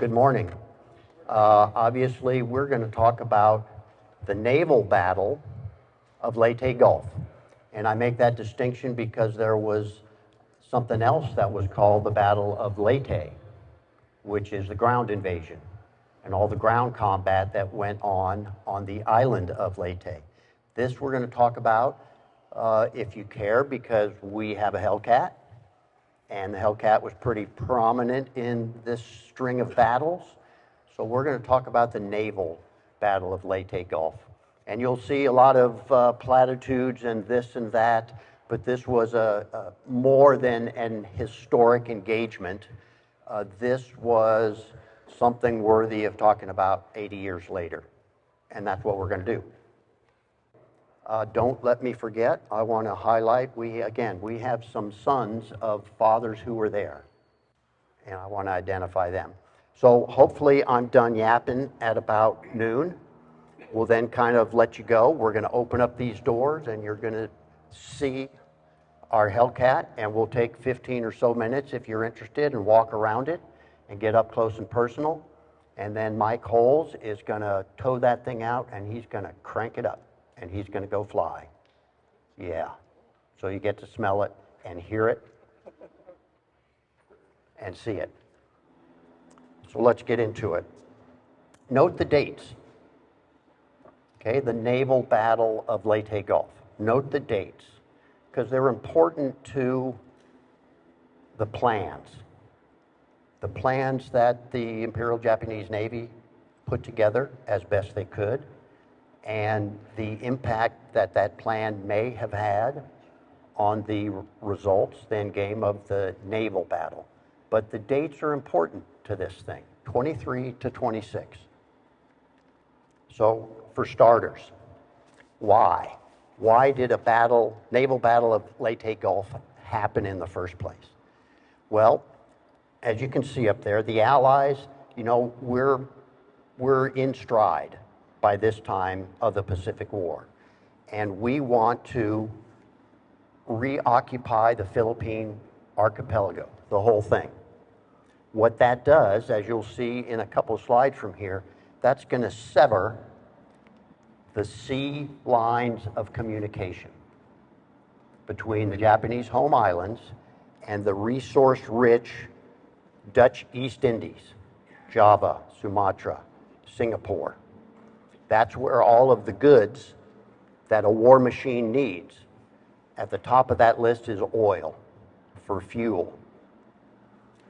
Good morning. Obviously, we're going to talk about the naval battle of Leyte Gulf. And I make that distinction because there was something else that was called the Battle of Leyte, which is the ground invasion and all the ground combat that went on the island of Leyte. This we're going to talk about if you care, because we have a Hellcat, and the Hellcat was pretty prominent in this string of battles. So we're going to talk about the naval Battle of Leyte Gulf. And you'll see a lot of platitudes and this and that, but this was a more than an historic engagement. This was something worthy of talking about 80 years later, and that's what we're going to do. Don't let me forget, I want to highlight, we have some sons of fathers who were there, and I want to identify them. So hopefully I'm done yapping at about noon. We'll then kind of let you go. We're going to open up these doors, and you're going to see our Hellcat, and we'll take 15 or so minutes if you're interested and walk around it and get up close and personal. And then Mike Hohls is going to tow that thing out, and he's going to crank it up, and he's going to go fly. Yeah. So you get to smell it and hear it and see it. So let's get into it. Note the dates. Okay, the naval battle of Leyte Gulf. Note the dates, because they're important to the plans. The plans that the Imperial Japanese Navy put together as best they could, and the impact that that plan may have had on the results, the end game of the naval battle. But the dates are important to this thing, 23 to 26. So, for starters, why? Why did a naval battle of Leyte Gulf happen in the first place? Well, as you can see up there, the Allies, you know, we're in stride by this time of the Pacific War. And we want to reoccupy the Philippine archipelago, the whole thing. What that does, as you'll see in a couple of slides from here, that's going to sever the sea lines of communication between the Japanese home islands and the resource-rich Dutch East Indies, Java, Sumatra, Singapore. That's where all of the goods that a war machine needs. At the top of that list is oil for fuel,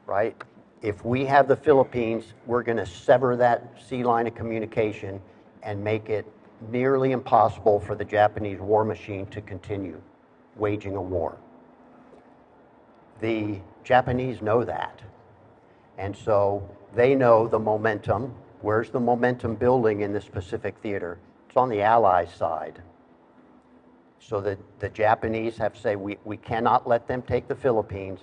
right? If we have the Philippines, we're going to sever that sea line of communication and make it nearly impossible for the Japanese war machine to continue waging a war. The Japanese know that. And so they know the momentum. Where's the momentum building in this Pacific theater? It's on the Allies' side. So the Japanese have to say, we cannot let them take the Philippines,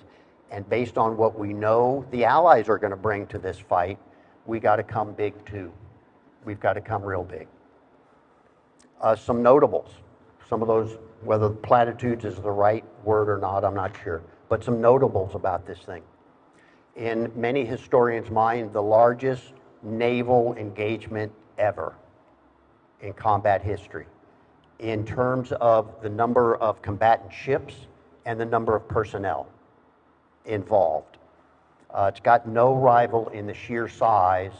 and based on what we know the Allies are going to bring to this fight, we got to come big too. We've got to come real big. Some notables. Some of those, whether platitudes is the right word or not, I'm not sure, but some notables about this thing. In many historians' mind, the largest naval engagement ever in combat history, in terms of the number of combatant ships and the number of personnel involved. It's got no rival in the sheer size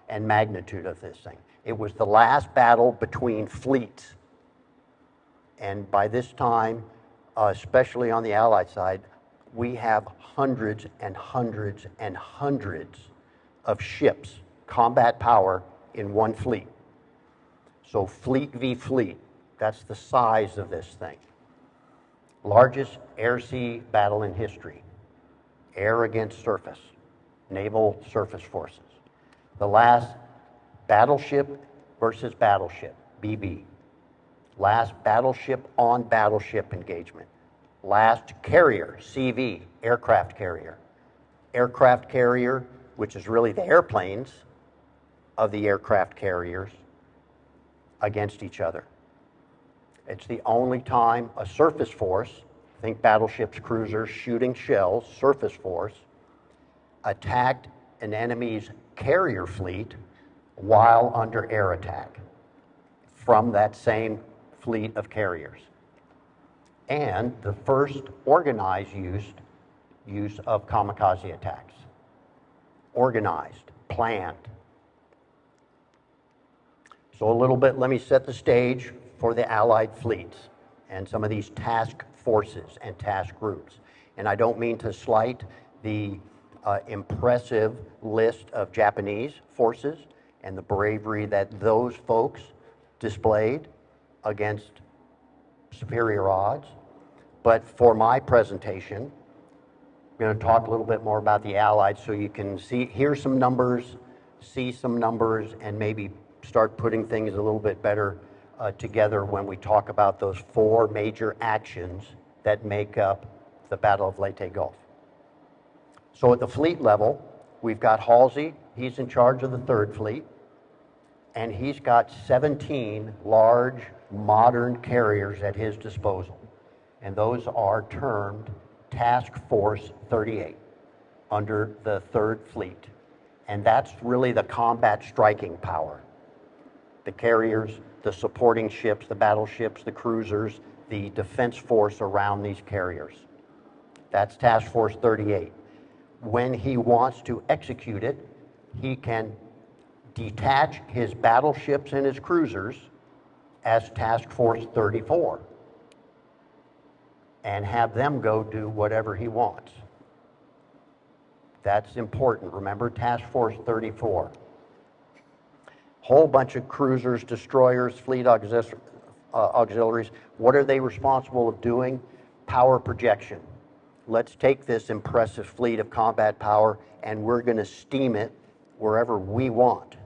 and magnitude of this thing. It was the last battle between fleets. And by this time, especially on the Allied side, we have hundreds and hundreds and hundreds of ships, combat power, in one fleet. So fleet v. fleet, that's the size of this thing. Largest air-sea battle in history. Air against surface, naval surface forces. The last battleship versus battleship, BB. Last battleship on battleship engagement. Last carrier, CV, aircraft carrier. Aircraft carrier, which is really the airplanes of the aircraft carriers against each other. It's the only time a surface force, think battleships, cruisers, shooting shells, surface force, attacked an enemy's carrier fleet while under air attack from that same fleet of carriers. And the first organized use of kamikaze attacks. Organized, planned. So a little bit, let me set the stage for the Allied fleets and some of these task forces and task groups. And I don't mean to slight the impressive list of Japanese forces and the bravery that those folks displayed against superior odds. But for my presentation, I'm going to talk a little bit more about the Allies so you can hear some numbers, see some numbers, and maybe start putting things a little bit better together when we talk about those 4 major actions that make up the Battle of Leyte Gulf. So at the fleet level, we've got Halsey. He's in charge of the 3rd Fleet, and he's got 17 large modern carriers at his disposal. And those are termed Task Force 38 under the 3rd Fleet. And that's really the combat striking power. The carriers, the supporting ships, the battleships, the cruisers, the defense force around these carriers. That's Task Force 38. When he wants to execute it, he can detach his battleships and his cruisers as Task Force 34 and have them go do whatever he wants. That's important. Remember, Task Force 34. Whole bunch of cruisers, destroyers, fleet auxiliaries. What are they responsible of doing? Power projection. Let's take this impressive fleet of combat power and we're going to steam it wherever we want.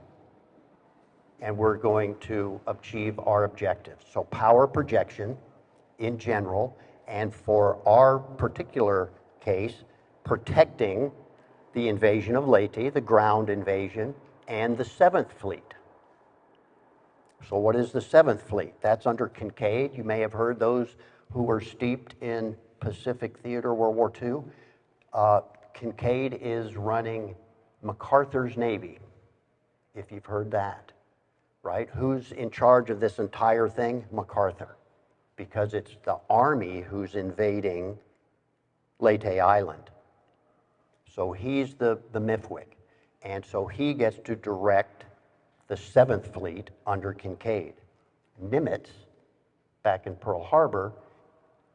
And we're going to achieve our objectives. So power projection in general, and for our particular case, protecting the invasion of Leyte, the ground invasion, and the 7th Fleet. So what is the 7th Fleet? That's under Kinkaid. You may have heard those who were steeped in Pacific Theater World War II. Kinkaid is running MacArthur's Navy, if you've heard that, right? Who's in charge of this entire thing? MacArthur, because it's the Army who's invading Leyte Island. So he's the MIFWIC, and so he gets to direct the 7th Fleet under Kinkaid. Nimitz, back in Pearl Harbor,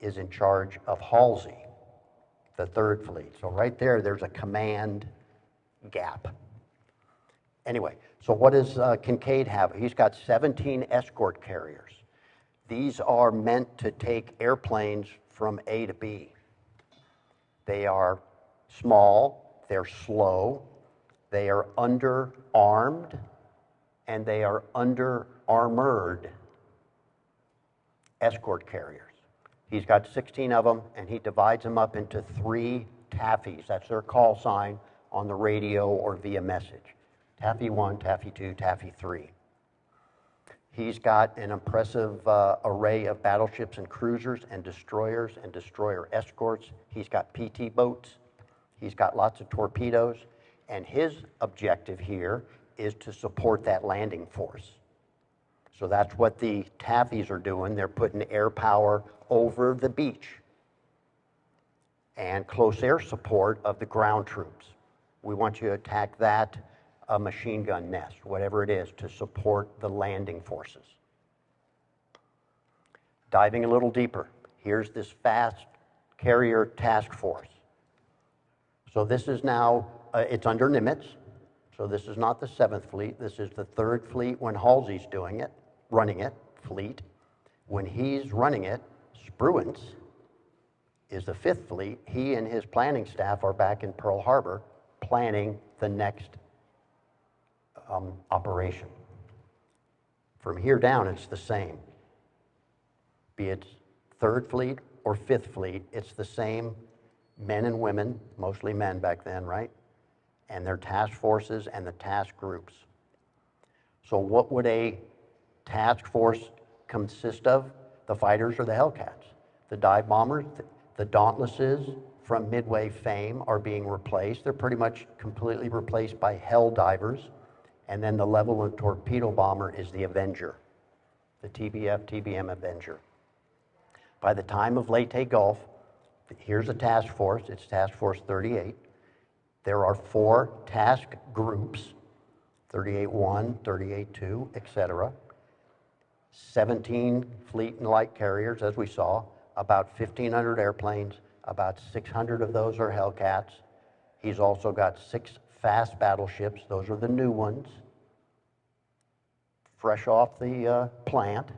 is in charge of Halsey, the 3rd Fleet. So right there, there's a command gap. Anyway, so what does Kinkaid have? He's got 17 escort carriers. These are meant to take airplanes from A to B. They are small, they're slow, they are under-armed, and they are under-armored escort carriers. He's got 16 of them, and he divides them up into 3 Taffies. That's their call sign on the radio or via message. Taffy 1, Taffy 2, Taffy 3. He's got an impressive array of battleships and cruisers and destroyers and destroyer escorts. He's got PT boats. He's got lots of torpedoes. And his objective here is to support that landing force. So that's what the Taffies are doing. They're putting air power over the beach and close air support of the ground troops. We want you to attack that machine gun nest, whatever it is, to support the landing forces. Diving a little deeper, here's this fast carrier task force. So this is now, it's under Nimitz. So this is not the 7th Fleet. This is the 3rd Fleet when Halsey's doing it, running it, fleet. When he's running it, Spruance is the 5th Fleet. He and his planning staff are back in Pearl Harbor planning the next operation. From here down, it's the same. Be it 3rd Fleet or 5th Fleet, it's the same men and women, mostly men back then, right? And their task forces and the task groups. So what would a task force consist of? The fighters or the Hellcats, the dive bombers, the Dauntlesses, from Midway fame are being replaced. They're pretty much completely replaced by Hell divers. And then the level and torpedo bomber is the Avenger, the TBM Avenger. By the time of Leyte Gulf, here's a task force, it's Task Force 38. There are 4 task groups, 38-1, 38-2, etc. 17 fleet and light carriers, as we saw, about 1,500 airplanes, about 600 of those are Hellcats. He's also got 6 fast battleships, those are the new ones, fresh off the plant.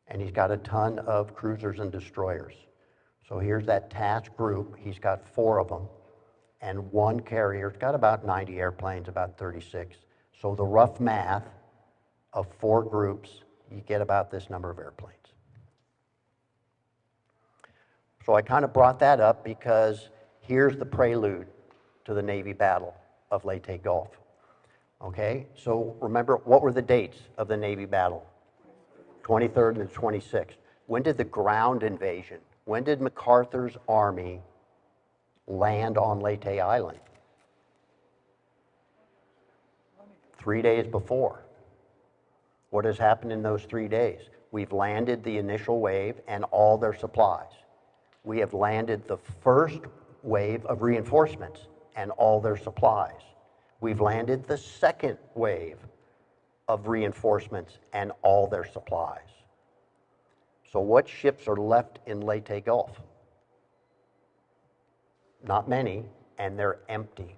And he's got a ton of cruisers and destroyers. So here's that task group. He's got 4 of them and 1 carrier. It's got about 90 airplanes, about 36. So the rough math of 4 groups, you get about this number of airplanes. So I kind of brought that up because here's the prelude to the Navy Battle of Leyte Gulf. Okay, so remember, what were the dates of the Navy battle? 23rd and the 26th. When did the ground invasion, when did MacArthur's army land on Leyte Island? 3 days before. What has happened in those 3 days? We've landed the initial wave and all their supplies. We have landed the first wave of reinforcements and all their supplies. We've landed the second wave of reinforcements and all their supplies. So what ships are left in Leyte Gulf? Not many, and they're empty.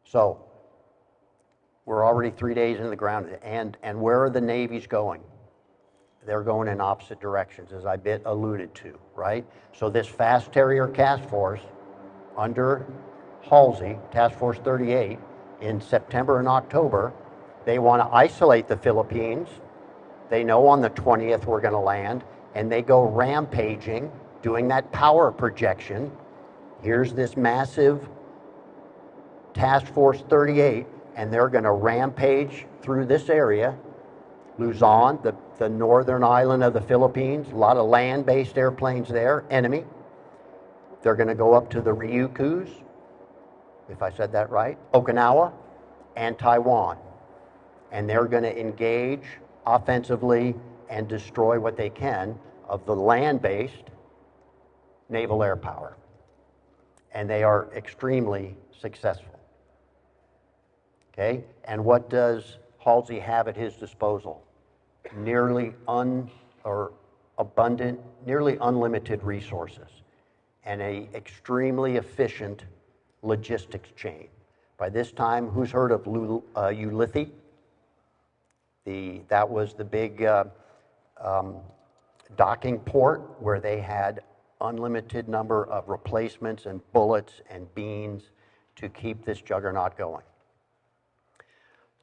So we're already 3 days in the ground, and where are the navies going? They're going in opposite directions, as I alluded to, right? So this fast carrier task force under Halsey, Task Force 38, in September and October, they want to isolate the Philippines. They know on the 20th we're going to land, and they go rampaging, doing that power projection. Here's this massive Task Force 38, and they're going to rampage through this area. Luzon, the northern island of the Philippines, a lot of land-based airplanes there, enemy. They're going to go up to the Ryukyus, if I said that right, Okinawa, and Taiwan. And they're going to engage offensively and destroy what they can of the land-based naval air power. And they are extremely successful. Okay, and what does Halsey have at his disposal? Nearly abundant, nearly unlimited resources, and an extremely efficient logistics chain. By this time, who's heard of Ulithi? That was the big docking port where they had unlimited number of replacements and bullets and beans to keep this juggernaut going.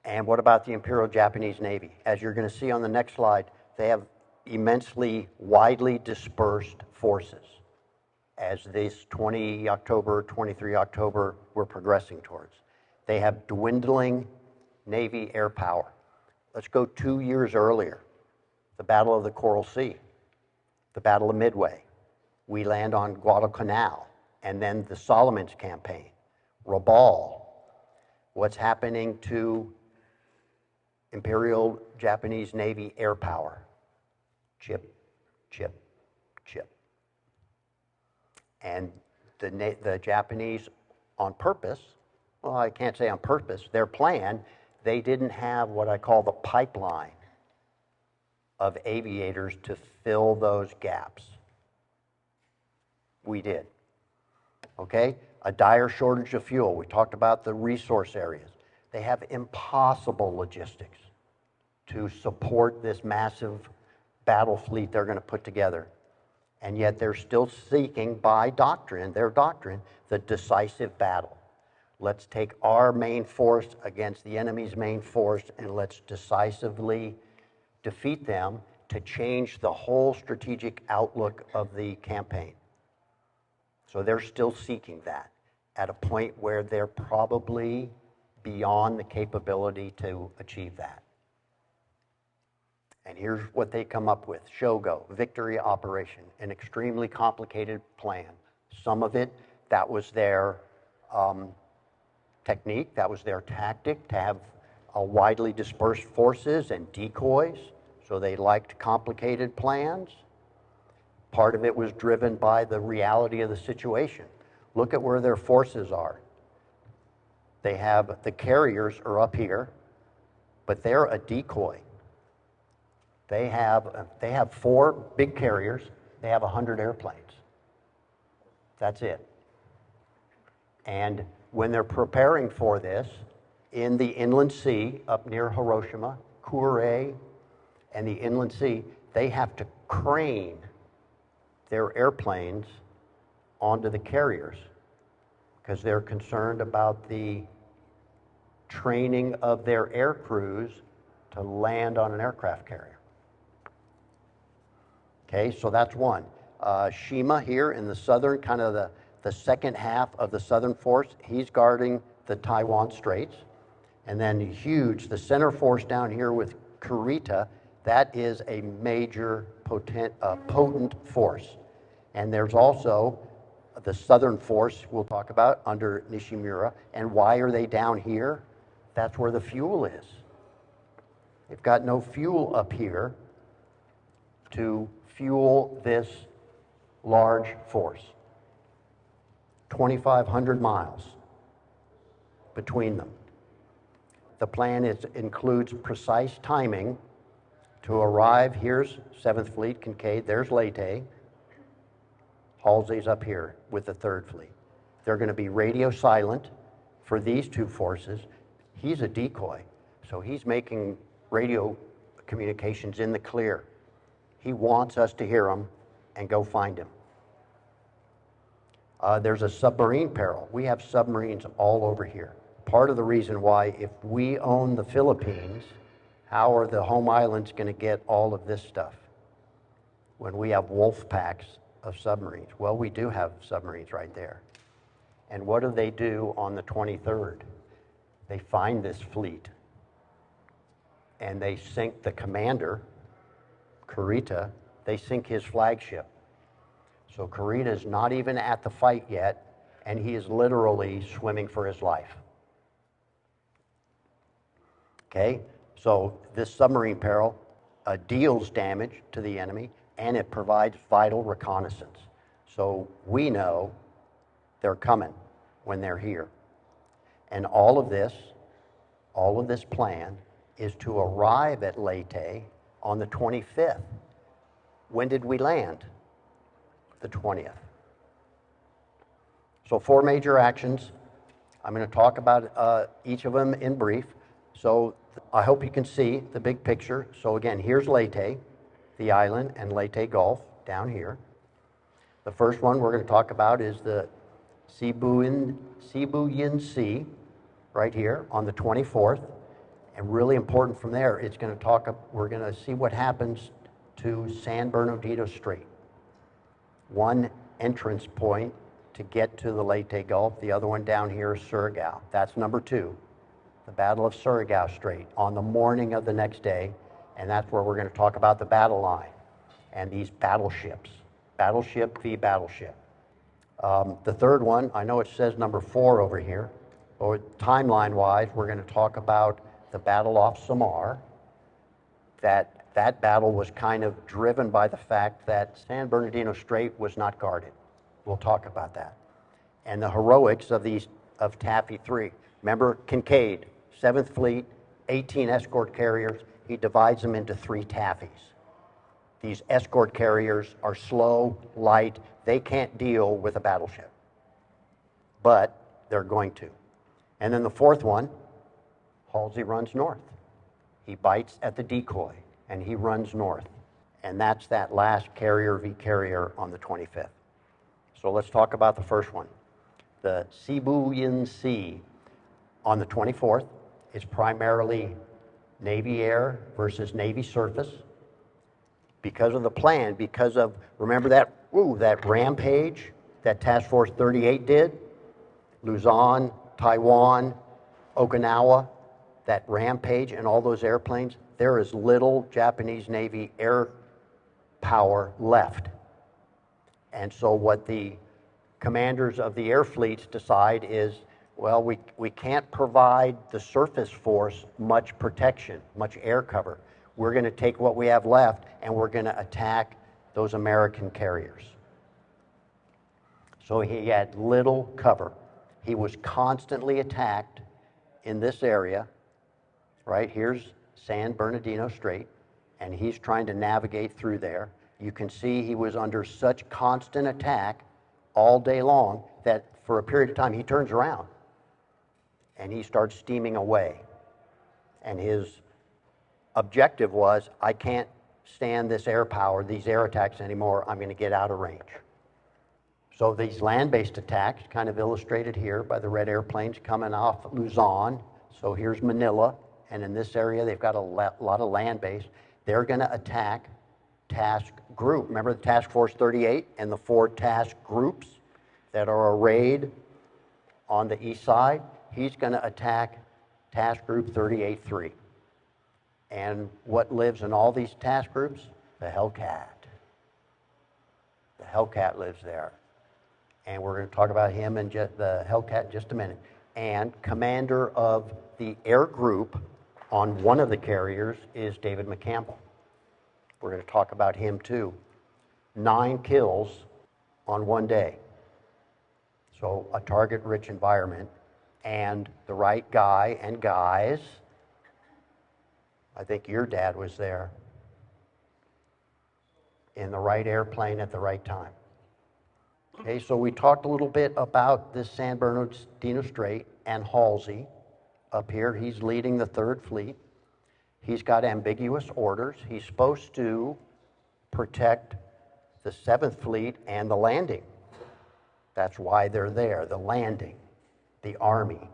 And what about the Imperial Japanese Navy? As you're going to see on the next slide, they have immensely widely dispersed forces as this 20 October, 23 October we're progressing towards. They have dwindling Navy air power. Let's go 2 years earlier, the Battle of the Coral Sea, the Battle of Midway. We land on Guadalcanal, and then the Solomons campaign, Rabaul. What's happening to Imperial Japanese Navy air power? Chip, chip, chip. And the Japanese, on purpose, well, I can't say on purpose, their plan, they didn't have what I call the pipeline of aviators to fill those gaps. We did. Okay? A dire shortage of fuel. We talked about the resource areas. They have impossible logistics to support this massive battle fleet they're going to put together. And yet they're still seeking, by doctrine, their doctrine, the decisive battle. Let's take our main force against the enemy's main force, and let's decisively defeat them to change the whole strategic outlook of the campaign. So they're still seeking that at a point where they're probably beyond the capability to achieve that. And here's what they come up with. Shogo, victory operation, an extremely complicated plan. Some of it, that was their technique, that was their tactic, to have widely dispersed forces and decoys. So they liked complicated plans. Part of it was driven by the reality of the situation. Look at where their forces are. They have, the carriers are up here, but they're a decoy. They have 4 big carriers. They have 100 airplanes. That's it. And when they're preparing for this, in the inland sea, up near Hiroshima, Kure, and the inland sea, they have to crane their airplanes onto the carriers because they're concerned about the training of their air crews to land on an aircraft carrier. Okay, so that's one. Shima here in the southern, kind of the second half of the southern force, he's guarding the Taiwan Straits. And then huge, the center force down here with Kurita, that is a major potent force. And there's also the southern force we'll talk about under Nishimura. And why are they down here? That's where the fuel is. They've got no fuel up here to fuel this large force. 2,500 miles between them. The plan includes precise timing to arrive. Here's 7th Fleet, Kincaid, there's Leyte. Halsey's up here with the 3rd Fleet. They're going to be radio silent for these 2 forces. He's a decoy, so he's making radio communications in the clear. He wants us to hear him and go find him. There's a submarine peril. We have submarines all over here. Part of the reason why, if we own the Philippines, how are the home islands going to get all of this stuff when we have wolf packs of submarines? Well, we do have submarines right there. And what do they do on the 23rd? They find this fleet and they sink the commander, Kurita, they sink his flagship. So Kurita is not even at the fight yet, and he is literally swimming for his life. Okay, so this submarine peril deals damage to the enemy, and it provides vital reconnaissance. So we know they're coming when they're here. And all of this plan is to arrive at Leyte on the 25th. When did we land? The 20th. So 4 major actions. I'm going to talk about each of them in brief. So I hope you can see the big picture. So again, here's Leyte, the island, and Leyte Gulf down here. The first one we're going to talk about is the Sibuyan Sea, right here on the 24th. And really important from there, we're going to see what happens to San Bernardino Strait. One entrance point to get to the Leyte Gulf, the other one down here is Surigao. That's number 2, the Battle of Surigao Strait on the morning of the next day, and that's where we're going to talk about the battle line and these battleships, battleship v. battleship. The third one, I know it says number 4 over here, but timeline-wise, we're going to talk about the Battle off Samar. That battle was kind of driven by the fact that San Bernardino Strait was not guarded. We'll talk about that. And the heroics of Taffy 3. Remember Kincaid, 7th Fleet, 18 escort carriers. He divides them into 3 Taffys. These escort carriers are slow, light. They can't deal with a battleship, but they're going to. And then the 4th one, Halsey runs north. He bites at the decoy, and he runs north. And that's that last carrier v. carrier on the 25th. So let's talk about the first one. The Sibuyan Sea on the 24th is primarily Navy air versus Navy surface. Because of the plan, because of, remember that rampage that Task Force 38 did? Luzon, Taiwan, Okinawa, that Rampage and all those airplanes, there is little Japanese Navy air power left. And so what the commanders of the air fleets decide is, well, we can't provide the surface force much protection, much air cover. We're going to take what we have left and we're going to attack those American carriers. So he had little cover. He was constantly attacked in this area. Right, here's San Bernardino Strait, and he's trying to navigate through there. You can see he was under such constant attack all day long that for a period of time he turns around and he starts steaming away. And his objective was, I can't stand this air power, these air attacks anymore, I'm going to get out of range. So these land-based attacks, kind of illustrated here by the red airplanes coming off Luzon. So here's Manila, and in this area they've got a lot of land base. They're going to attack task group. Remember the Task Force 38 and the 4 task groups that are arrayed on the east side? He's going to attack Task Group 38-3. And what lives in all these task groups? The Hellcat. The Hellcat lives there. And we're going to talk about him and the Hellcat in just a minute. And commander of the air group on one of the carriers is David McCampbell. We're going to talk about him too. 9 kills on one day. So a target-rich environment, and the right guy and guys. I think your dad was there. In the right airplane at the right time. Okay, so we talked a little bit about this San Bernardino Strait and Halsey up here. He's leading the 3rd Fleet. He's got ambiguous orders. He's supposed to protect the 7th Fleet and the landing. That's why they're there, the landing, the Army.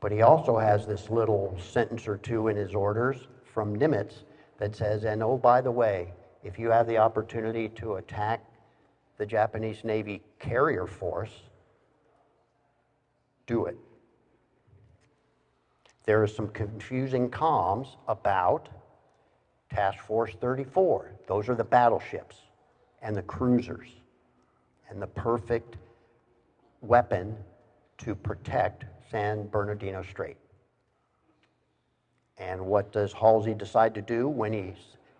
But he also has this little sentence or two in his orders from Nimitz that says, and oh, by the way, if you have the opportunity to attack the Japanese Navy carrier force, do it. There is some confusing comms about Task Force 34. Those are the battleships and the cruisers and the perfect weapon to protect San Bernardino Strait. And what does Halsey decide to do when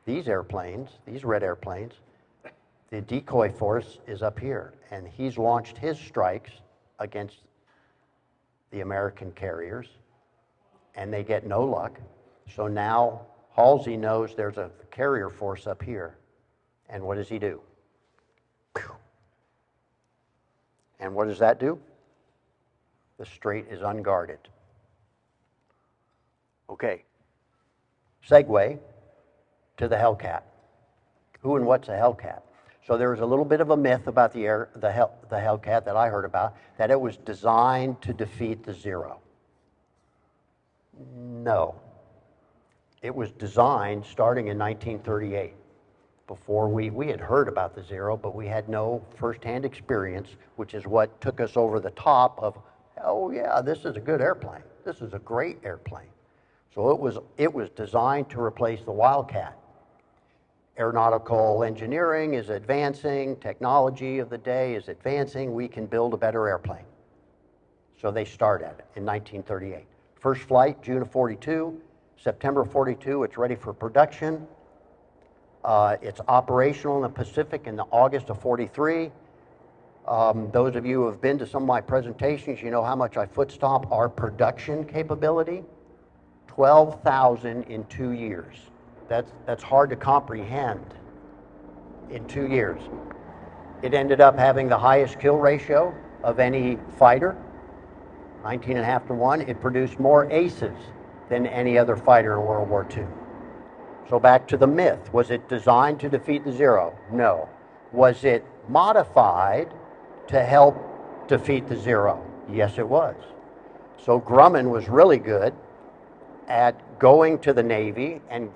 these airplanes, these red airplanes, the decoy force is up here, and he's launched his strikes against the American carriers, and they get no luck. So now Halsey knows there's a carrier force up here, and what does he do? And what does that do? The strait is unguarded. Okay, segue to the Hellcat. Who and what's a Hellcat? So there was a little bit of a myth about the Hellcat that I heard about, that it was designed to defeat the Zero. No. It was designed starting in 1938. Before we had heard about the Zero, but we had no firsthand experience, which is what took us over the top of, oh yeah, this is a good airplane. This is a great airplane. So it was designed to replace the Wildcat. Aeronautical engineering is advancing, technology of the day is advancing, we can build a better airplane. So they start at it in 1938. First flight, June of 42, September 42, it's ready for production. It's operational in the Pacific in the August of 43. Those of you who have been to some of my presentations, you know how much I foot stomp our production capability. 12,000 in 2 years. That's hard to comprehend in 2 years. It ended up having the highest kill ratio of any fighter, 19.5 to 1. It produced more aces than any other fighter in World War II. So back to the myth. Was it designed to defeat the Zero? No. Was it modified to help defeat the Zero? Yes, it was. So Grumman was really good at going to the Navy and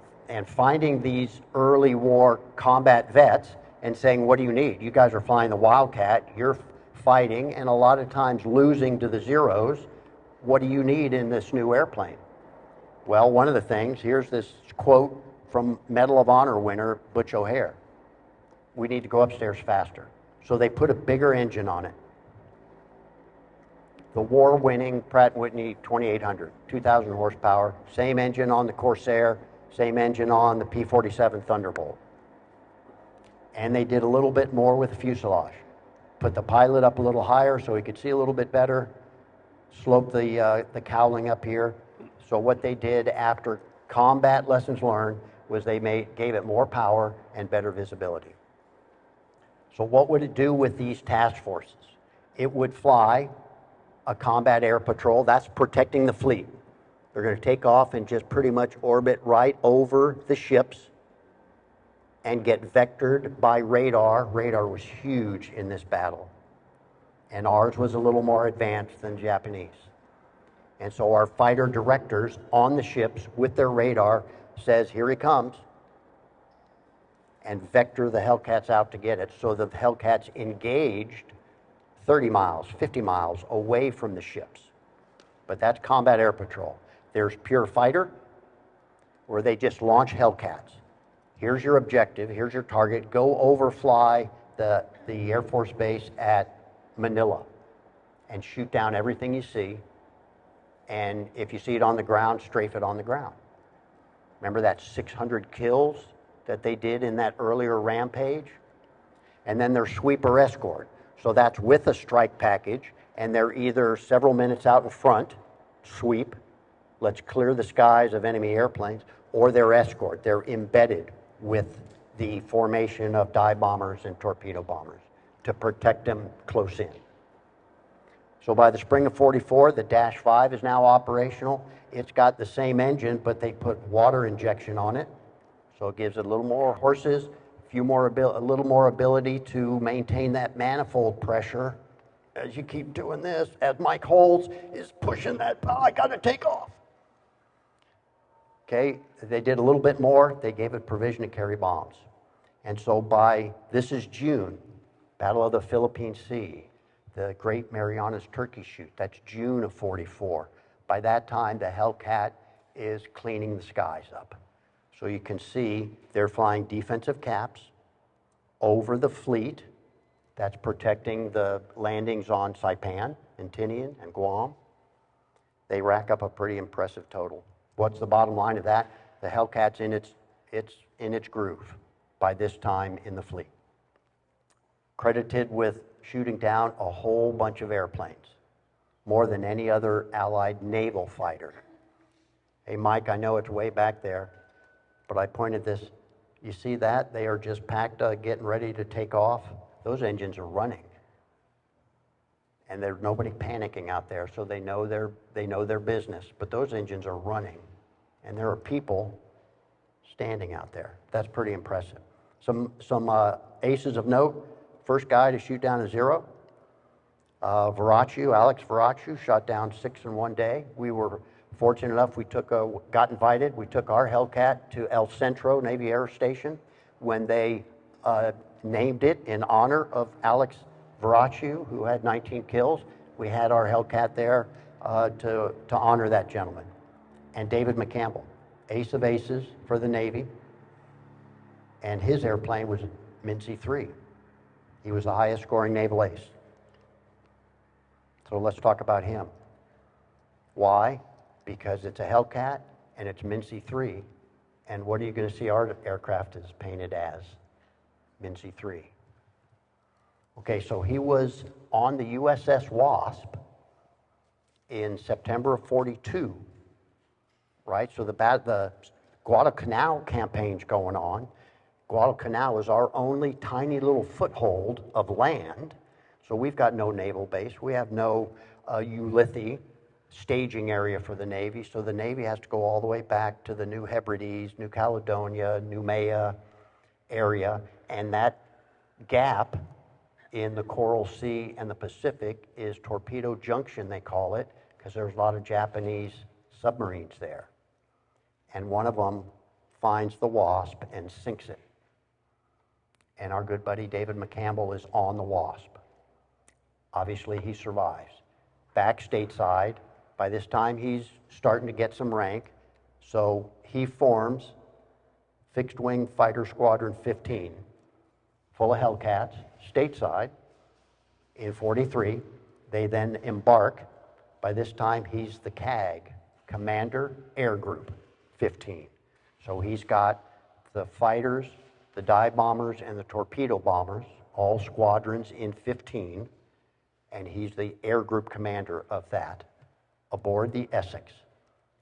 finding these early war combat vets and saying, what do you need? You guys are flying the Wildcat, you're fighting, and a lot of times losing to the Zeros. What do you need in this new airplane? Well, one of the things, here's this quote from Medal of Honor winner Butch O'Hare. We need to go upstairs faster. So they put a bigger engine on it. The war-winning Pratt & Whitney 2800, 2,000 horsepower, same engine on the Corsair, same engine on the P-47 Thunderbolt. And they did a little bit more with the fuselage. Put the pilot up a little higher so he could see a little bit better, sloped the cowling up here. So what they did after combat lessons learned was they gave it more power and better visibility. So what would it do with these task forces? It would fly a combat air patrol. That's protecting the fleet. They're going to take off and just pretty much orbit right over the ships and get vectored by radar. Radar was huge in this battle. And ours was a little more advanced than Japanese. And so our fighter directors on the ships with their radar says, here he comes, and vector the Hellcats out to get it. So the Hellcats engaged 30 miles, 50 miles away from the ships. But that's combat air patrol. There's pure fighter, where they just launch Hellcats. Here's your objective, here's your target, go overfly the Air Force Base at Manila and shoot down everything you see. And if you see it on the ground, strafe it on the ground. Remember that 600 kills that they did in that earlier rampage? And then there's sweeper escort. So that's with a strike package, and they're either several minutes out in front, sweep, let's clear the skies of enemy airplanes, or they're escort. They're embedded with the formation of dive bombers and torpedo bombers to protect them close in. So by the spring of '44, the Dash 5 is now operational. It's got the same engine, but they put water injection on it. So it gives it a little more horses, a little more ability to maintain that manifold pressure as you keep doing this, as Mike Hohls is pushing that, I gotta take off. Okay, they did a little bit more. They gave it provision to carry bombs. And so this is June, Battle of the Philippine Sea, the Great Marianas Turkey Shoot, that's June of '44. By that time, the Hellcat is cleaning the skies up. So you can see they're flying defensive caps over the fleet. That's protecting the landings on Saipan and Tinian and Guam. They rack up a pretty impressive total. What's the bottom line of that? The Hellcat's in its groove by this time in the fleet. Credited with shooting down a whole bunch of airplanes, more than any other Allied naval fighter. Hey, Mike, I know it's way back there, but I pointed this. You see that? They are just packed, getting ready to take off. Those engines are running. And there's nobody panicking out there, so they know their business. But those engines are running, and there are people standing out there. That's pretty impressive. Some aces of note. First guy to shoot down a Zero, Alex Veracu, shot down 6 in one day. We were fortunate enough, got invited. We took our Hellcat to El Centro Navy Air Station when they named it in honor of Alex Veracu, who had 19 kills. We had our Hellcat there to honor that gentleman. And David McCampbell, ace of aces for the Navy, and his airplane was Mincy 3. He was the highest scoring naval ace. So let's talk about him. Why? Because it's a Hellcat and it's Mincy 3. And what are you going to see our aircraft is painted as? Mincy 3. Okay, so he was on the USS Wasp in September of '42, right? So the Guadalcanal campaign's going on. Guadalcanal is our only tiny little foothold of land. So we've got no naval base. We have no Ulithi staging area for the Navy. So the Navy has to go all the way back to the New Hebrides, New Caledonia, Noumea area. And that gap in the Coral Sea and the Pacific is Torpedo Junction, they call it, because there's a lot of Japanese submarines there. And one of them finds the Wasp and sinks it. And our good buddy David McCampbell is on the Wasp. Obviously, he survives. Back stateside, by this time he's starting to get some rank, So he forms Fixed Wing Fighter Squadron 15, full of Hellcats, stateside, in 43. They then embark. By this time, he's the CAG, Commander Air Group 15. So he's got the fighters, the dive bombers, and the torpedo bombers, all squadrons in 15, and he's the air group commander of that, aboard the Essex.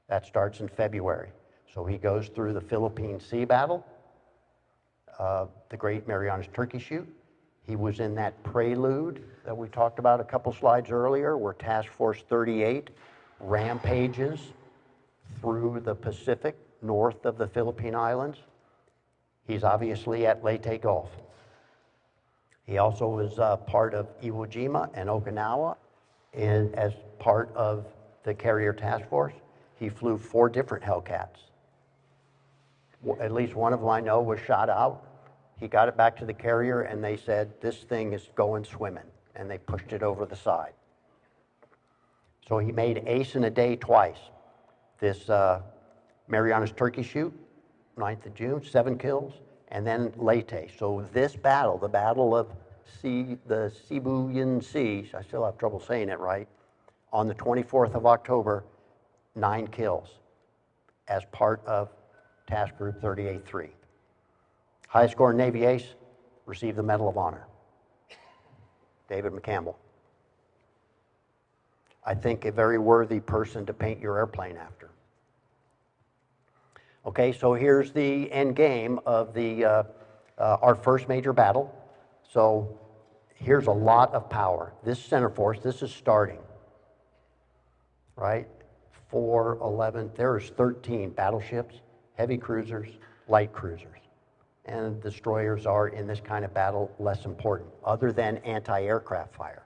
That starts in February. So he goes through the Philippine Sea Battle, the Great Marianas Turkey Shoot. He was in that prelude that we talked about a couple slides earlier, where Task Force 38 rampages through the Pacific north of the Philippine Islands. He's obviously at Leyte Gulf. He also was part of Iwo Jima and Okinawa, and as part of the carrier task force. He flew 4 different Hellcats. At least one of them I know was shot out. He got it back to the carrier and they said, this thing is going swimming, and they pushed it over the side. So he made ace in a day twice. This Marianas Turkey Shoot, 9th of June, 7 kills, and then Leyte. So this battle, the Battle of the Sibuyan Sea, I still have trouble saying it right, on the 24th of October, 9 kills as part of Task Group 38-3. Highest score in Navy Ace received the Medal of Honor. David McCampbell. I think a very worthy person to paint your airplane after. Okay, so here's the end game of the our first major battle. So here's a lot of power. This center force, this is starting, right? 4, 11, there's 13 battleships, heavy cruisers, light cruisers. And destroyers are, in this kind of battle, less important, other than anti-aircraft fire.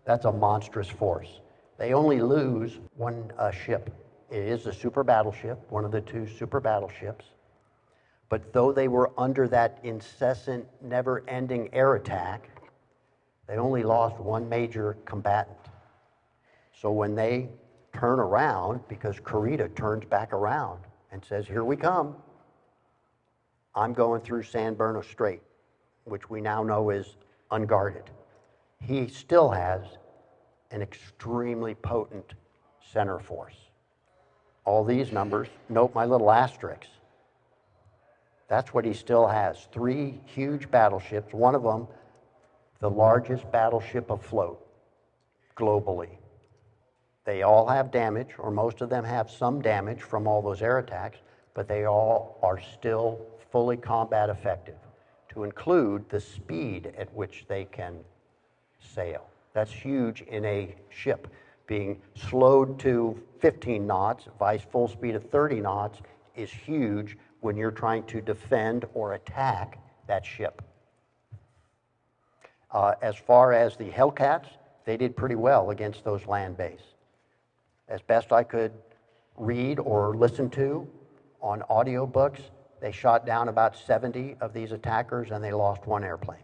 That's a monstrous force. They only lose 1 ship. It is a super battleship, one of the 2 super battleships. But though they were under that incessant, never-ending air attack, they only lost 1 major combatant. So when they turn around, because Kurita turns back around and says, here we come, I'm going through San Bernardino Strait, which we now know is unguarded. He still has an extremely potent center force. All these numbers, note my little asterisks. That's what he still has. 3 huge battleships, one of them the largest battleship afloat globally. They all have damage, or most of them have some damage from all those air attacks, but they all are still fully combat effective, to include the speed at which they can sail. That's huge in a ship. Being slowed to 15 knots, vice full speed of 30 knots, is huge when you're trying to defend or attack that ship. As far as the Hellcats, they did pretty well against those land bases. As best I could read or listen to on audiobooks, they shot down about 70 of these attackers and they lost 1 airplane.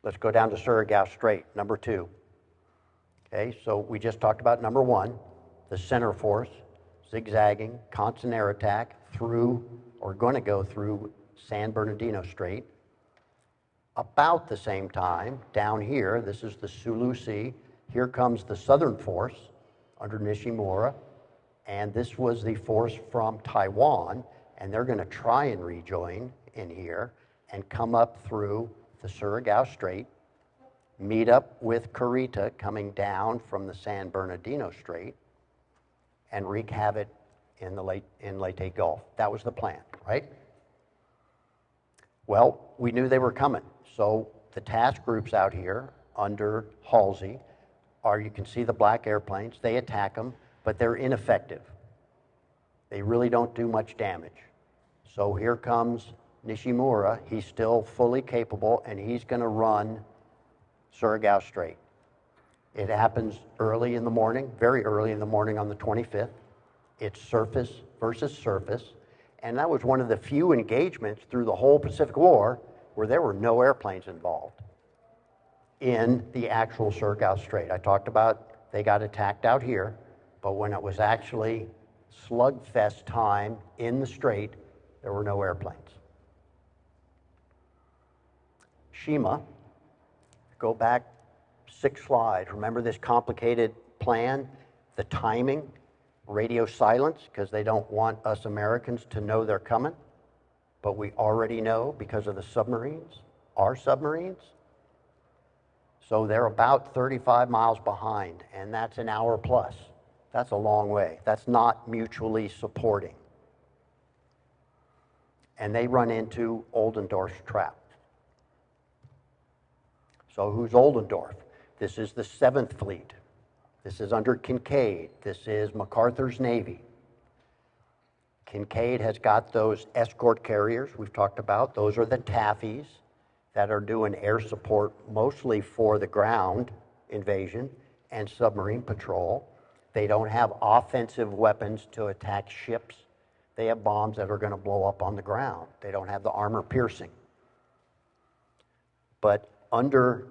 Let's go down to Surigao Strait, number 2. Okay, so we just talked about number 1, the center force, zigzagging, constant air attack through, or going to go through San Bernardino Strait. About the same time, down here, this is the Sulu Sea, here comes the southern force under Nishimura, and this was the force from Taiwan, and they're going to try and rejoin in here and come up through the Surigao Strait, meet up with Kurita coming down from the San Bernardino Strait, and wreak havoc in Leyte Gulf. That was the plan, right? Well, we knew they were coming, so the task groups out here under Halsey are, you can see the black airplanes, they attack them, but they're ineffective. They really don't do much damage. So here comes Nishimura, he's still fully capable, and he's going to run Surigao Strait. It happens early in the morning, very early in the morning on the 25th. It's surface versus surface, and that was one of the few engagements through the whole Pacific War where there were no airplanes involved in the actual Surigao Strait. I talked about they got attacked out here, but when it was actually slugfest time in the strait, there were no airplanes. Shima, go back 6 slides. Remember this complicated plan, the timing, radio silence, because they don't want us Americans to know they're coming, but we already know because of the submarines, our submarines. So they're about 35 miles behind, and that's an hour plus. That's a long way. That's not mutually supporting. And they run into Oldendorf's trap. So who's Oldendorf? This is the 7th Fleet. This is under Kincaid. This is MacArthur's Navy. Kincaid has got those escort carriers we've talked about. Those are the Taffies that are doing air support mostly for the ground invasion and submarine patrol. They don't have offensive weapons to attack ships. They have bombs that are going to blow up on the ground. They don't have the armor piercing. But under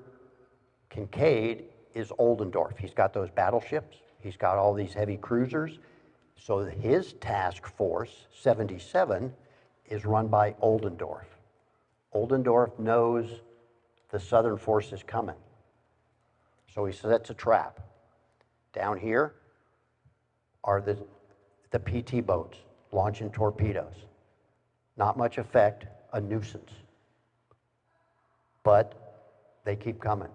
Kincaid is Oldendorf. He's got those battleships. He's got all these heavy cruisers. So his task force, 77, is run by Oldendorf. Oldendorf knows the Southern force is coming. So he sets a trap. Down here are the PT boats launching torpedoes. Not much effect, a nuisance. But they keep coming.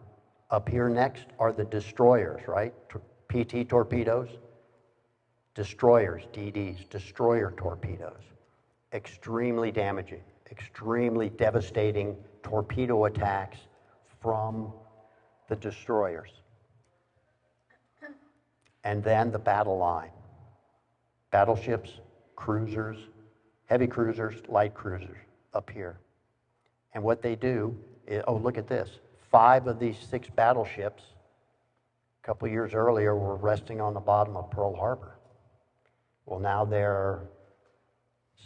Up here next are the destroyers, right? PT torpedoes, destroyers, DDs, destroyer torpedoes. Extremely damaging, extremely devastating torpedo attacks from the destroyers. And then the battle line. Battleships, cruisers, heavy cruisers, light cruisers up here. And what they do is, oh, look at this. 5 of these 6 battleships, a couple years earlier, were resting on the bottom of Pearl Harbor. Well, now they're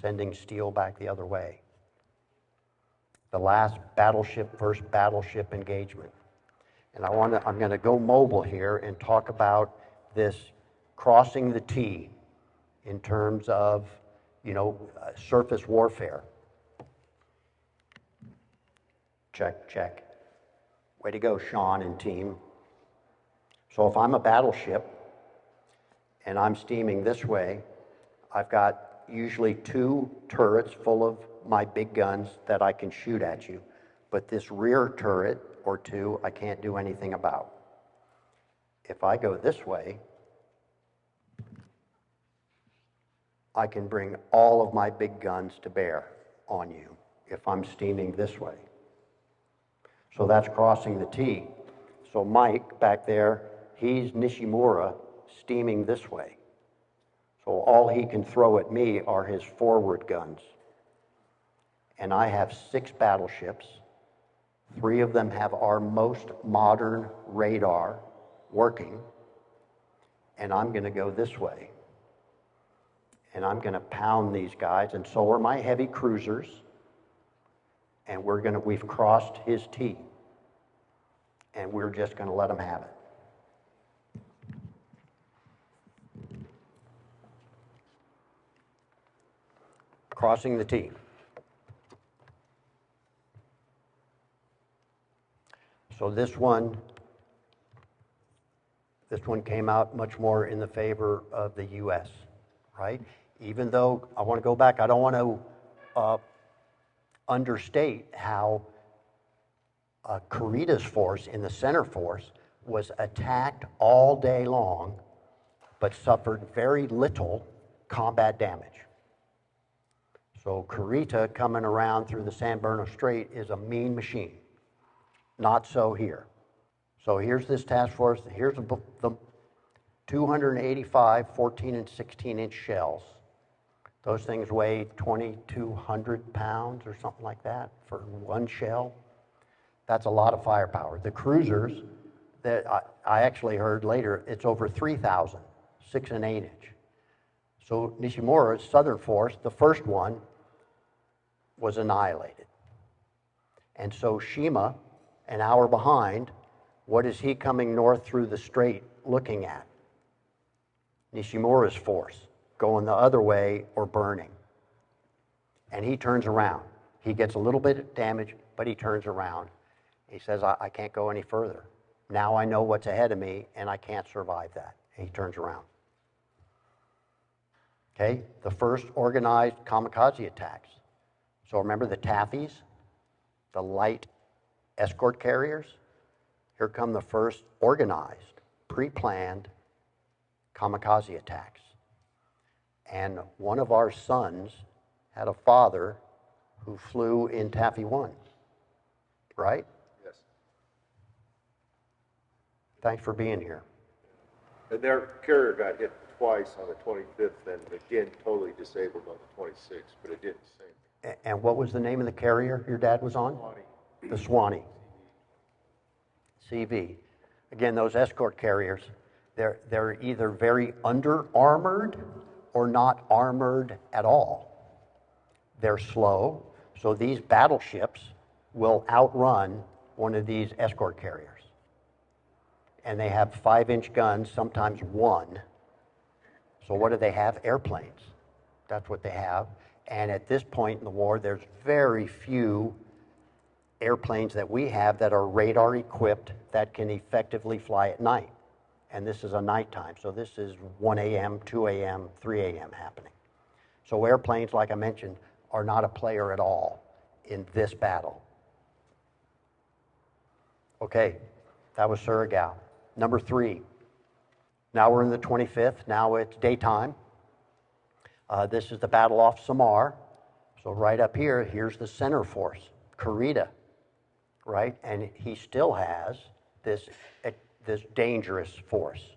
sending steel back the other way. The last battleship, first battleship engagement. And I'm going to go mobile here and talk about this crossing the T in terms of, surface warfare. Check, check. Way to go, Sean and team. So if I'm a battleship and I'm steaming this way, I've got usually 2 turrets full of my big guns that I can shoot at you. But this rear turret or 2, I can't do anything about. If I go this way, I can bring all of my big guns to bear on you if I'm steaming this way. So that's crossing the T. So Mike back there, he's Nishimura steaming this way. So all he can throw at me are his forward guns. And I have 6 battleships. 3 of them have our most modern radar working. And I'm going to go this way. And I'm going to pound these guys, and so are my heavy cruisers. And we've crossed his T. And we're just going to let him have it. Crossing the T. So this one came out much more in the favor of the U.S., right? Even though, I want to go back, I don't want to understate how Kurita's force in the center force was attacked all day long, but suffered very little combat damage. So Kurita coming around through the San Bernardino Strait is a mean machine. Not so here. So here's this task force. Here's the 285 14 and 16-inch shells. Those things weigh 2,200 pounds or something like that for one shell. That's a lot of firepower. The cruisers, that I actually heard later, it's over 3,000, 6 and 8 inch. So Nishimura's Southern Force, the first one, was annihilated. And so Shima, an hour behind, what is he coming north through the strait looking at. Nishimura's force, going the other way or burning. And he turns around. He gets a little bit of damage, but he turns around. He says, I can't go any further. Now I know what's ahead of me, and I can't survive that. And he turns around. Okay, the first organized kamikaze attacks. So remember the Taffies, the light escort carriers? Here come the first organized, pre-planned kamikaze attacks. And one of our sons had a father who flew in Taffy 1, right? Yes. Thanks for being here. And their carrier got hit twice on the 25th and again totally disabled on the 26th, but it did the same. And what was the name of the carrier your dad was on? Swanee. The Swanee. CV. Again, those escort carriers, they're either very under-armored or not armored at all. They're slow, so these battleships will outrun one of these escort carriers. And they have 5-inch guns, sometimes one. So what do they have? Airplanes. That's what they have. And at this point in the war, there's very few airplanes that we have that are radar equipped that can effectively fly at night. And this is a nighttime, so this is 1 a.m., 2 a.m., 3 a.m. happening. So airplanes, like I mentioned, are not a player at all in this battle. Okay, that was Surigao. Number 3. Now we're in the 25th. Now it's daytime. This is the Battle off Samar. So right up here, here's the center force, Kurita, right? And he still has this dangerous force.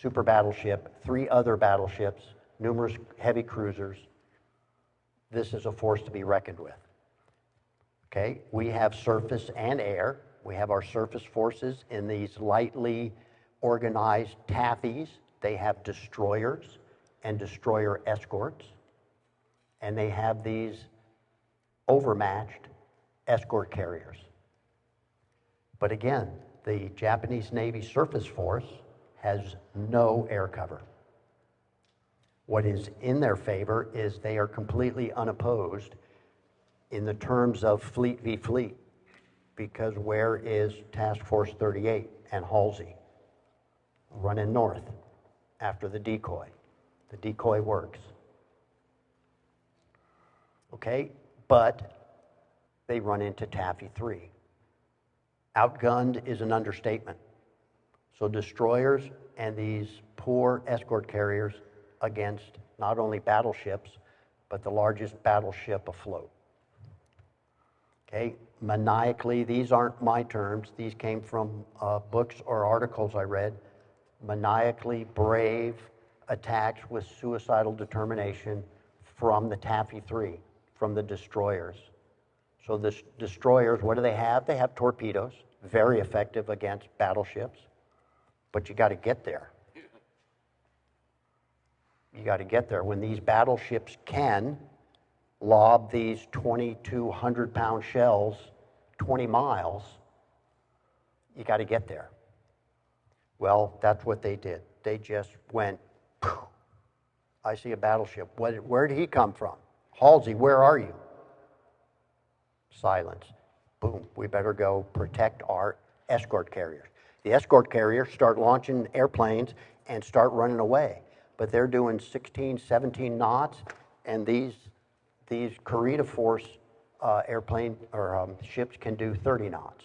Super battleship, 3 other battleships, numerous heavy cruisers. This is a force to be reckoned with. Okay, we have surface and air. We have our surface forces in these lightly organized Taffies. They have destroyers and destroyer escorts. And they have these overmatched escort carriers. But again, the Japanese Navy surface force has no air cover. What is in their favor is they are completely unopposed in the terms of fleet v. fleet, because where is Task Force 38 and Halsey? Running north after the decoy. The decoy works. Okay, but they run into Taffy 3. Outgunned is an understatement. So destroyers and these poor escort carriers against not only battleships, but the largest battleship afloat. Okay, maniacally, these aren't my terms, these came from books or articles I read. Maniacally brave attacks with suicidal determination from the Taffy 3, from the destroyers. So the destroyers, what do they have? They have torpedoes, very effective against battleships, but you got to get there. You got to get there. When these battleships can lob these 2,200-pound shells 20 miles, you got to get there. Well, that's what they did. They just went, poof. I see a battleship. Where did he come from? Halsey, where are you? Silence. Boom, we better go protect our escort carriers. The escort carriers start launching airplanes and start running away. But they're doing 16, 17 knots, and these Kurita Force airplane or ships can do 30 knots.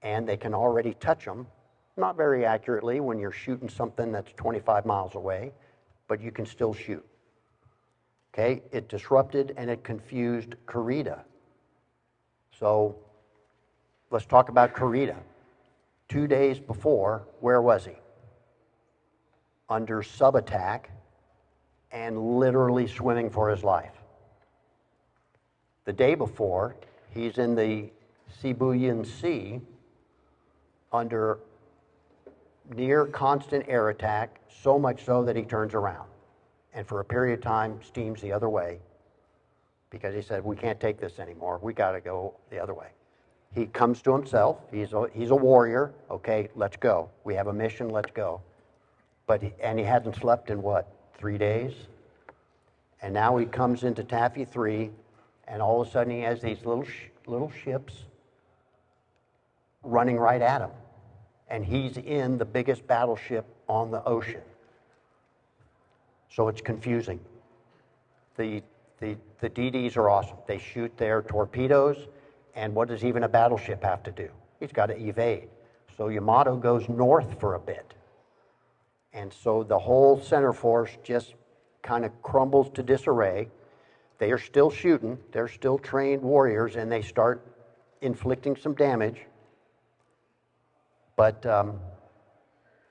And they can already touch them, not very accurately when you're shooting something that's 25 miles away, but you can still shoot. Okay, it disrupted and it confused Kurita. So let's talk about Kurita. 2 days before, where was he? Under sub-attack and literally swimming for his life. The day before, he's in the Sibuyan Sea under near constant air attack, so much so that he turns around. And for a period of time, steams the other way because he said, we can't take this anymore. We got to go the other way. He comes to himself. He's a warrior. Okay, let's go. We have a mission. Let's go. And he hasn't slept in what, 3 days? And now he comes into Taffy 3, and all of a sudden he has these little ships running right at him. And he's in the biggest battleship on the ocean. So it's confusing. The DDs are awesome. They shoot their torpedoes, and what does even a battleship have to do? He's got to evade. So Yamato goes north for a bit. And so the whole center force just kind of crumbles to disarray. They are still shooting. They're still trained warriors, and they start inflicting some damage. But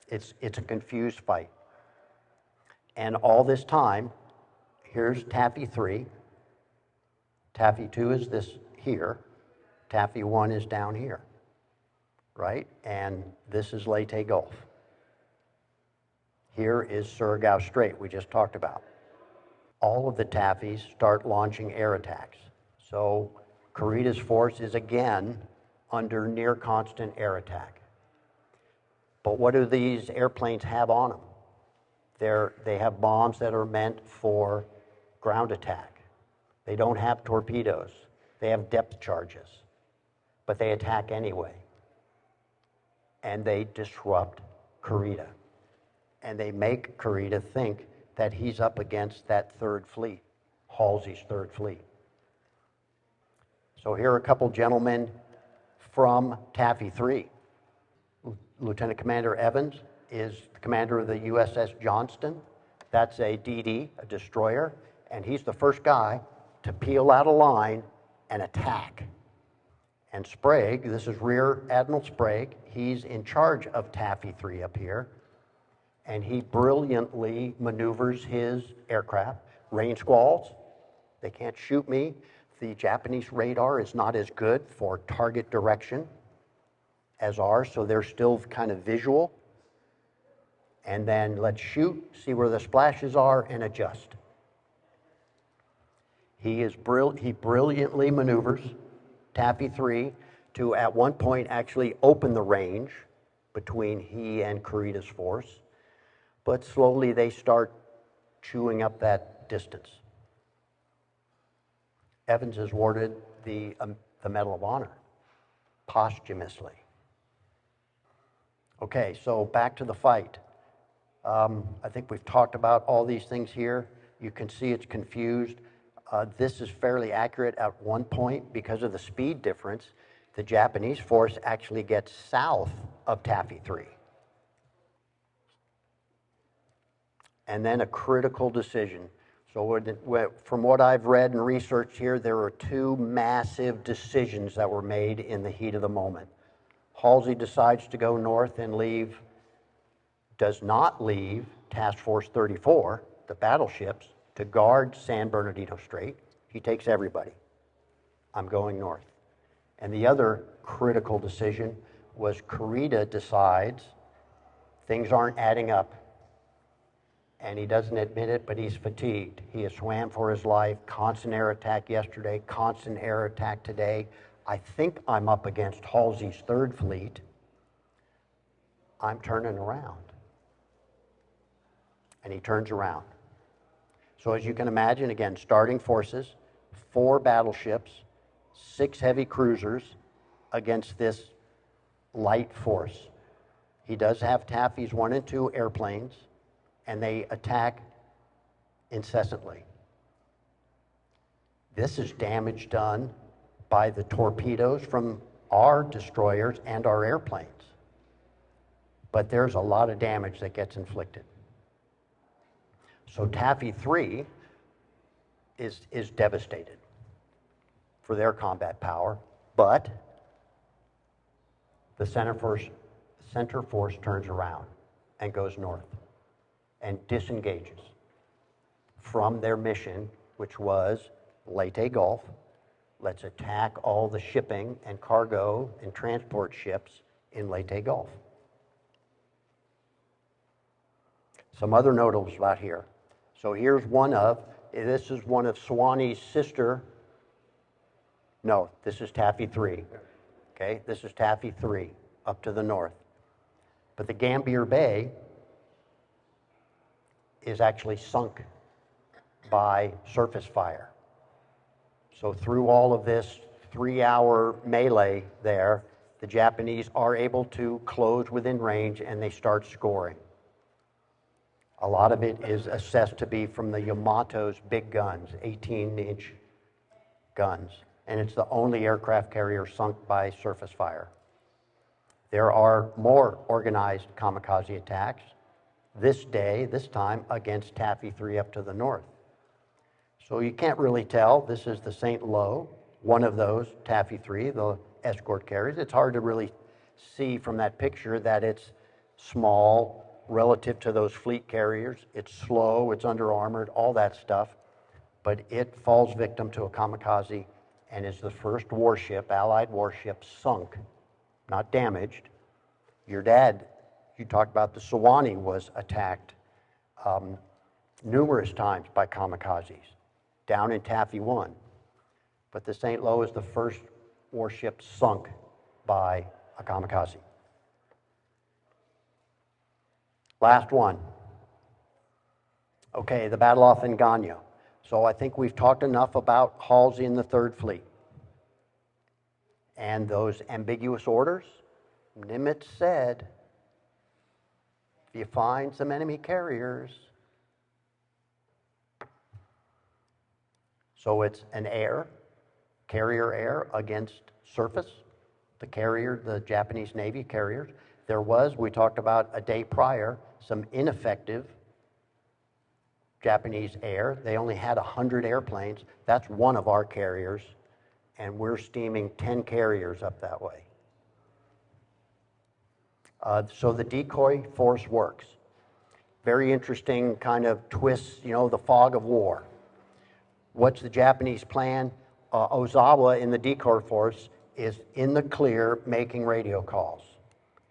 it's a confused fight. And all this time, here's Taffy 3. Taffy 2 is this here. Taffy 1 is down here, right? And this is Leyte Gulf. Here is Surigao Strait, we just talked about. All of the Taffies start launching air attacks. So Kurida's force is again under near constant air attack. But what do these airplanes have on them? They have bombs that are meant for ground attack. They don't have torpedoes. They have depth charges. But they attack anyway. And they disrupt Kurita. And they make Kurita think that he's up against that third fleet, Halsey's third fleet. So here are a couple gentlemen from Taffy 3. Lieutenant Commander Evans is the commander of the USS Johnston. That's a DD, a destroyer, and he's the first guy to peel out a line and attack. And Sprague, this is Rear Admiral Sprague, he's in charge of Taffy 3 up here, and he brilliantly maneuvers his aircraft. Rain squalls, they can't shoot me. The Japanese radar is not as good for target direction as ours, so they're still kind of visual. And then let's shoot, see where the splashes are, and adjust. He brilliantly maneuvers Taffy 3 to, at one point, actually open the range between he and Kurita's force, but slowly they start chewing up that distance. Evans is awarded the Medal of Honor posthumously. Okay, so back to the fight. I think we've talked about all these things here. You can see it's confused. This is fairly accurate at one point because of the speed difference. The Japanese force actually gets south of Taffy 3. And then a critical decision. So from what I've read and researched here, there were two massive decisions that were made in the heat of the moment. Halsey decides to go north and does not leave Task Force 34, the battleships, to guard San Bernardino Strait. He takes everybody. I'm going north. And the other critical decision was Kurita decides things aren't adding up. And he doesn't admit it, but he's fatigued. He has swam for his life, constant air attack yesterday, constant air attack today. I think I'm up against Halsey's third fleet. I'm turning around. And he turns around. So as you can imagine, again, starting forces, 4 battleships, 6 heavy cruisers against this light force. He does have Taffy's 1 and 2 airplanes, and they attack incessantly. This is damage done by the torpedoes from our destroyers and our airplanes. But there's a lot of damage that gets inflicted. So Taffy 3 is devastated for their combat power, but the center force turns around and goes north and disengages from their mission, which was Leyte Gulf. Let's attack all the shipping and cargo and transport ships in Leyte Gulf. Some other notables about here. So here's this is one of Swanee's sister. No, this is Taffy 3. Okay, this is Taffy 3 up to the north. But the Gambier Bay is actually sunk by surface fire. So through all of this 3-hour melee there, the Japanese are able to close within range and they start scoring. A lot of it is assessed to be from the Yamato's big guns, 18-inch guns. And it's the only aircraft carrier sunk by surface fire. There are more organized kamikaze attacks this time, against Taffy 3 up to the north. So you can't really tell. This is the St. Lo, one of those, Taffy 3, the escort carriers. It's hard to really see from that picture that it's small relative to those fleet carriers. It's slow, it's under-armored, all that stuff. But it falls victim to a kamikaze and is the first warship, Allied warship, sunk, not damaged. Your dad, you talked about the Sewanee was attacked numerous times by kamikazes down in Taffy 1. But the St. Lo is the first warship sunk by a kamikaze. Last one. Okay, the Battle off Engano. So I think we've talked enough about Halsey and the Third Fleet. And those ambiguous orders. Nimitz said, if you find some enemy carriers, so it's an carrier air against surface, the carrier, the Japanese Navy carriers. There was, we talked about a day prior, some ineffective Japanese air. They only had 100 airplanes. That's one of our carriers, and we're steaming 10 carriers up that way. So the decoy force works. Very interesting kind of twists, the fog of war. What's the Japanese plan? Ozawa in the decoy force is in the clear making radio calls,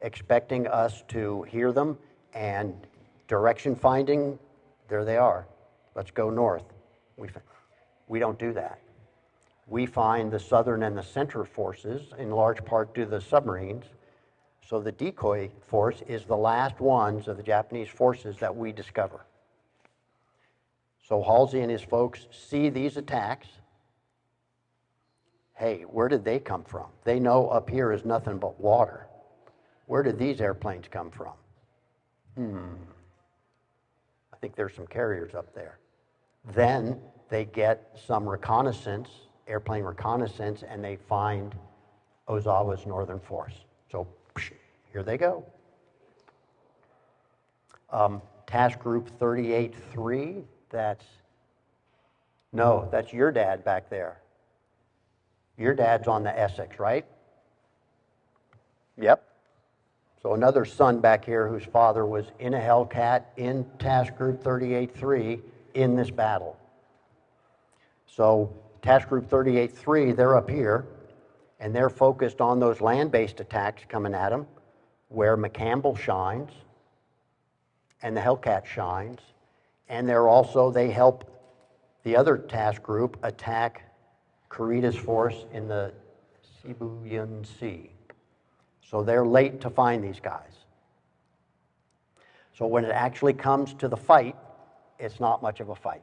expecting us to hear them and direction finding, there they are. Let's go north. We don't do that. We find the southern and the center forces, in large part due to the submarines. So the decoy force is the last ones of the Japanese forces that we discover. So Halsey and his folks see these attacks. Hey, where did they come from? They know up here is nothing but water. Where did these airplanes come from? I think there's some carriers up there. Then they get some reconnaissance, airplane reconnaissance, and they find Ozawa's northern force. So here they go. Task Group 38-3, that's your dad back there. Your dad's on the Essex, right? Yep. So another son back here whose father was in a Hellcat in Task Group 38-3 in this battle. So Task Group 38-3, they're up here, and they're focused on those land-based attacks coming at them, where McCampbell shines, and the Hellcat shines, and they help the other task group attack Kurita's force in the Sibuyan Sea. So they're late to find these guys. So when it actually comes to the fight, it's not much of a fight.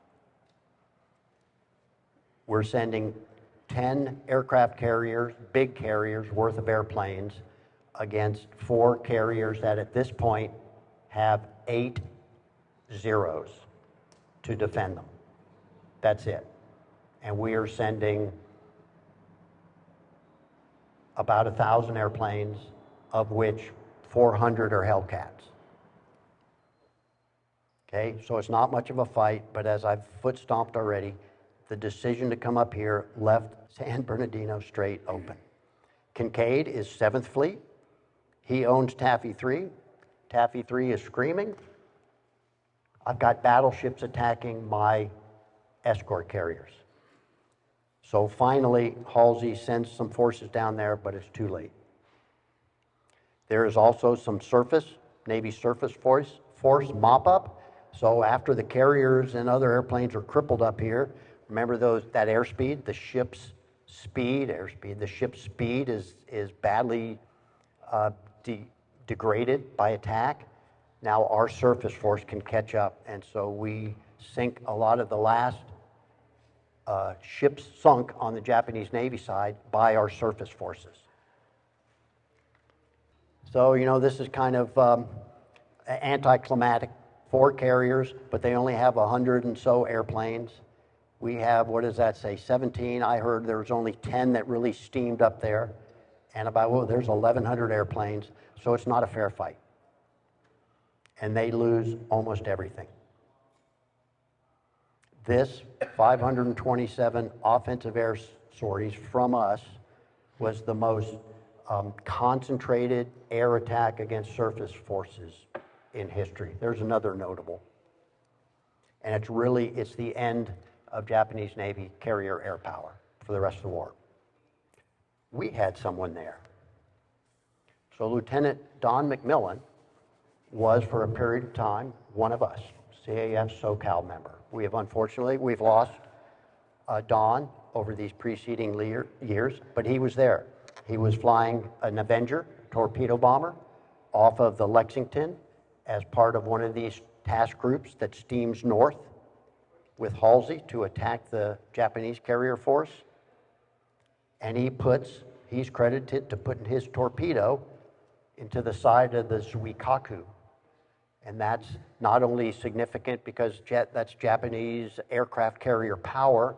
We're sending 10 aircraft carriers, big carriers worth of airplanes, against 4 carriers that at this point have 8 zeros to defend them. That's it. And we are sending about 1,000 airplanes, of which 400 are Hellcats. Okay, so it's not much of a fight, but as I've foot stomped already, the decision to come up here left San Bernardino Strait open. Kincaid is 7th Fleet. He owns Taffy 3. Taffy 3 is screaming. I've got battleships attacking my escort carriers. So finally, Halsey sends some forces down there, but it's too late. There is also some Navy surface force mop-up. So after the carriers and other airplanes are crippled up here, remember that airspeed? The ships speed, airspeed, the ship's speed is badly degraded by attack. Now our surface force can catch up, and so we sink a lot of the last ships sunk on the Japanese Navy side by our surface forces. So, you know, this is kind of anticlimactic. 4 carriers, but they only have 100 and so airplanes. We have, what does that say, 17? I heard there was only 10 that really steamed up there. And about, well, there's 1,100 airplanes, so it's not a fair fight. And they lose almost everything. This 527 offensive air sorties from us was the most concentrated air attack against surface forces in history. There's another notable. And it's the end of Japanese Navy carrier air power for the rest of the war. We had someone there. So Lieutenant Don McMillan was, for a period of time, one of us, CAF SoCal member. We've lost Don over these preceding years, but he was there. He was flying an Avenger torpedo bomber off of the Lexington as part of one of these task groups that steams north with Halsey to attack the Japanese carrier force. And he's credited to putting his torpedo into the side of the Zuikaku. And that's not only significant because that's Japanese aircraft carrier power,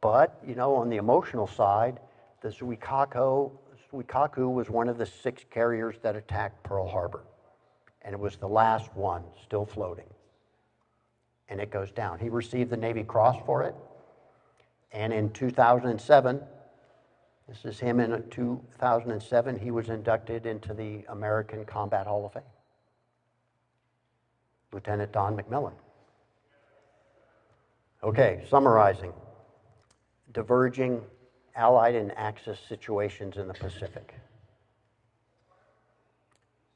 but, you know, on the emotional side, the Zuikaku was one of the 6 carriers that attacked Pearl Harbor. And it was the last one still floating. And it goes down. He received the Navy Cross for it. And in 2007, this is him in 2007, he was inducted into the American Combat Hall of Fame. Lieutenant Don McMillan. Okay, summarizing. Diverging Allied and Axis situations in the Pacific.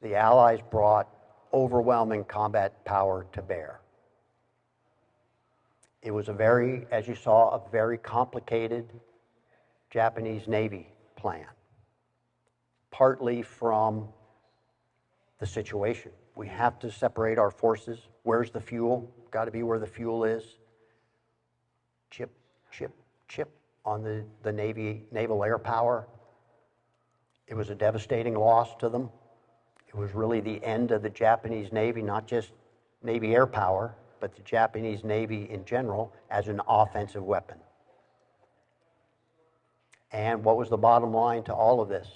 The Allies brought overwhelming combat power to bear. It was as you saw, a very complicated Japanese Navy plan, partly from the situation. We have to separate our forces. Where's the fuel? Got to be where the fuel is. Chip on the naval air power. It was a devastating loss to them. It was really the end of the Japanese Navy, not just Navy air power, but the Japanese Navy in general as an offensive weapon. And what was the bottom line to all of this?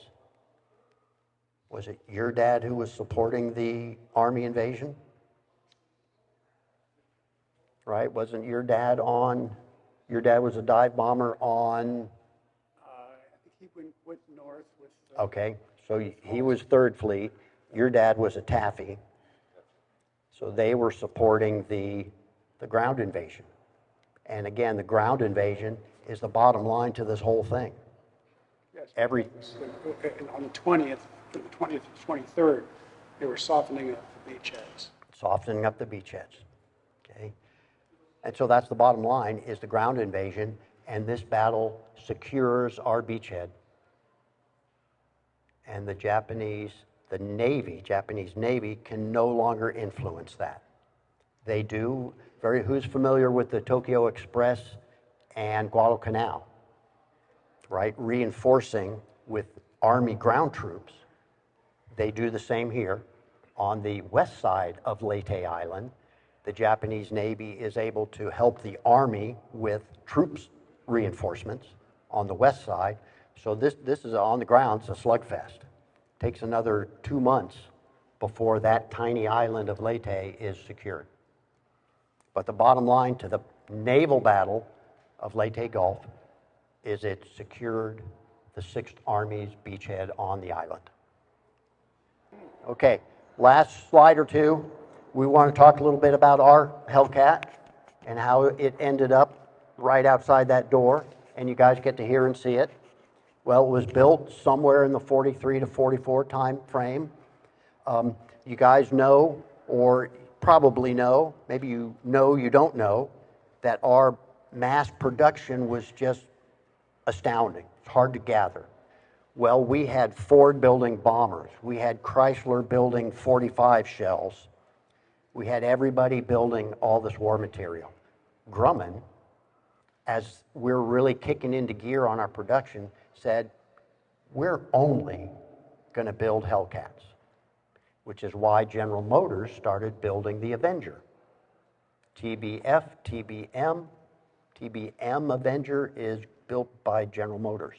Was it your dad who was supporting the Army invasion? Right? Wasn't your dad was a dive bomber on? I think he went north with. Okay, so he was 3rd Fleet. Your dad was a Taffy. So they were supporting the ground invasion. And again, the ground invasion is the bottom line to this whole thing. Yes. On the 20th, from the 20th to the 23rd, they were softening up the beachheads. Softening up the beachheads. Okay. And so that's the bottom line, is the ground invasion, and this battle secures our beachhead. And the Japanese Navy can no longer influence that. They do, who's familiar with the Tokyo Express and Guadalcanal, right? Reinforcing with Army ground troops. They do the same here. On the west side of Leyte Island, the Japanese Navy is able to help the Army with troops reinforcements on the west side. So this is on the ground, it's a slugfest. Takes another 2 months before that tiny island of Leyte is secured. But the bottom line to the naval battle of Leyte Gulf is it secured the 6th Army's beachhead on the island. Okay, last slide or two. We want to talk a little bit about our Hellcat and how it ended up right outside that door, and you guys get to hear and see it. Well, it was built somewhere in the 43 to 44 time frame. You guys know, or probably know, maybe you know, you don't know, that our mass production was just astounding. It's hard to gather. Well, we had Ford building bombers. We had Chrysler building 45 shells. We had everybody building all this war material. Grumman, as we're really kicking into gear on our production, said, we're only going to build Hellcats, which is why General Motors started building the Avenger. TBF, TBM Avenger is built by General Motors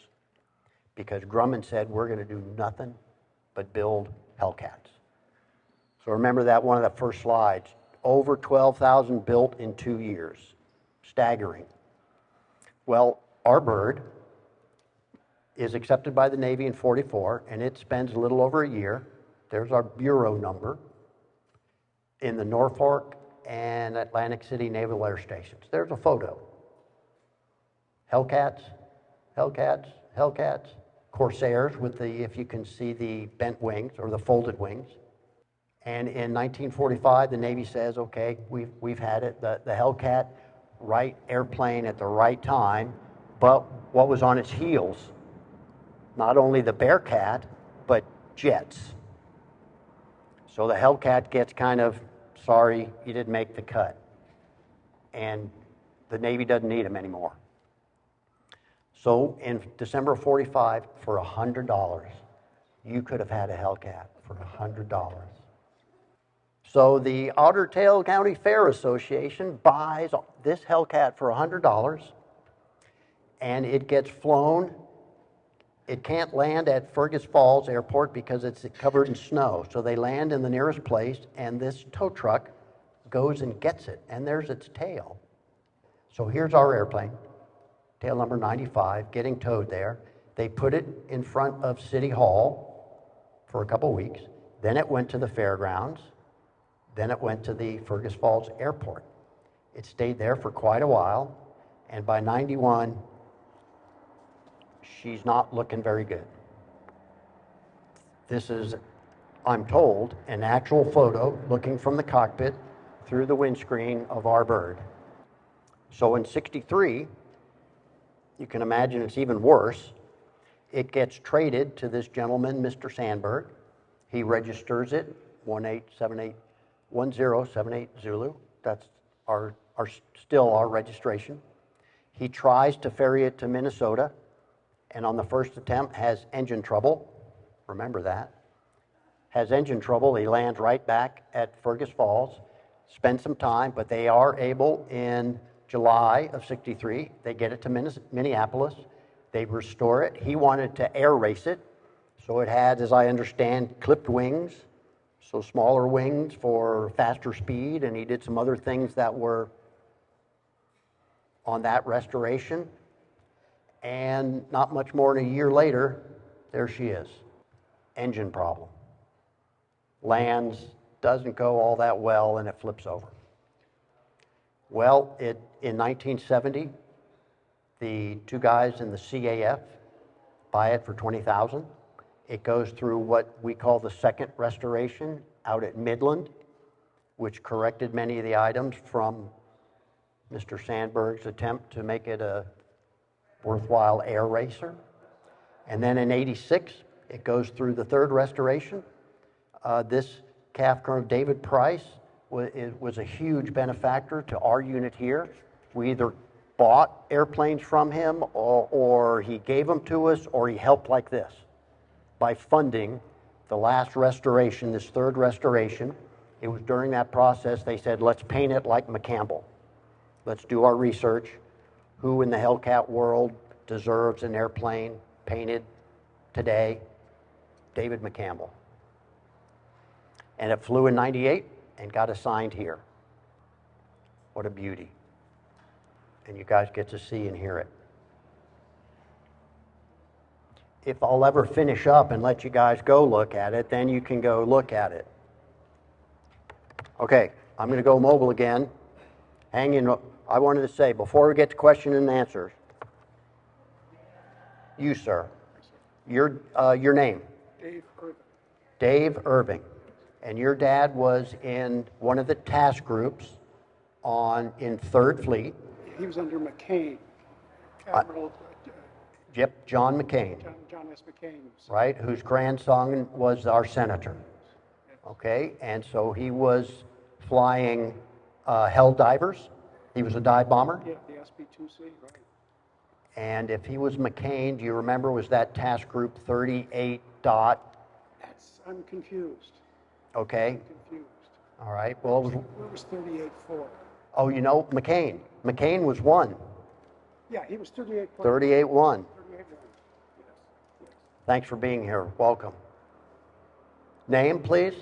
because Grumman said, we're going to do nothing but build Hellcats. So remember that one of the first slides, over 12,000 built in 2 years. Staggering. Well, our bird is accepted by the Navy in 44, and it spends a little over a year. There's our bureau number in the Norfolk and Atlantic City Naval Air Stations. There's a photo. Hellcats, Hellcats, Hellcats, Corsairs with the, if you can see the bent wings or the folded wings. And in 1945, the Navy says, okay, we've had it, the Hellcat, right airplane at the right time, but what was on its heels? Not only the Bearcat, but jets. So the Hellcat gets kind of, sorry, you didn't make the cut. And the Navy doesn't need them anymore. So in December of 45, for $100, you could have had a Hellcat for $100. So the Otter Tail County Fair Association buys this Hellcat for $100, and it gets flown. It can't land at Fergus Falls Airport because it's covered in snow. So they land in the nearest place, and this tow truck goes and gets it, and there's its tail. So here's our airplane, tail number 95, getting towed there. They put it in front of City Hall for a couple weeks. Then it went to the fairgrounds. Then it went to the Fergus Falls Airport. It stayed there for quite a while, and by 91, she's not looking very good. This is, I'm told, an actual photo looking from the cockpit through the windscreen of our bird. So in 63, you can imagine it's even worse. It gets traded to this gentleman, Mr. Sandberg. He registers it, 1078 Zulu. That's still our registration. He tries to ferry it to Minnesota, and on the first attempt has engine trouble. Remember that. Has engine trouble. He lands right back at Fergus Falls, spends some time, but they are able in July of 63. They get it to Minneapolis. They restore it. He wanted to air race it, so it had, as I understand, clipped wings, so smaller wings for faster speed, and he did some other things that were on that restoration. And not much more than a year later, there she is. Engine problem. Lands, doesn't go all that well, and it flips over. Well, in 1970, the two guys in the CAF buy it for $20,000. It goes through what we call the second restoration out at Midland, which corrected many of the items from Mr. Sandberg's attempt to make it a worthwhile air racer. And then in 86, it goes through the third restoration. This CAF Colonel David Price was a huge benefactor to our unit here. We either bought airplanes from him, or he gave them to us, or he helped like this by funding the last restoration, this third restoration. It was during that process they said, let's paint it like McCampbell. Let's do our research. Who in the Hellcat world deserves an airplane painted today? David McCampbell. And it flew in 98 and got assigned here. What a beauty. And you guys get to see and hear it. If I'll ever finish up and let you guys go look at it, then you can go look at it. Okay, I'm going to go mobile again. Hang in. I wanted to say, before we get to question and answers, you, sir, your name? Dave Irving. Dave Irving. And your dad was in one of the task groups in 3rd Fleet. He was under McCain. Camarillo, Yep, John McCain, John S. McCain. right, whose grandson was our senator. Okay, and so he was flying Hell divers. He was a dive bomber. Yeah, the SB-2C, right. And if he was McCain, do you remember, was that task group 38 dot? I'm confused. Okay, I'm confused. all right, well, Where was 38 for? oh, you know, McCain. McCain was one. Yeah, he was 38 for. 38-1. 38-1. Yes. Thanks for being here. Welcome. Name, please?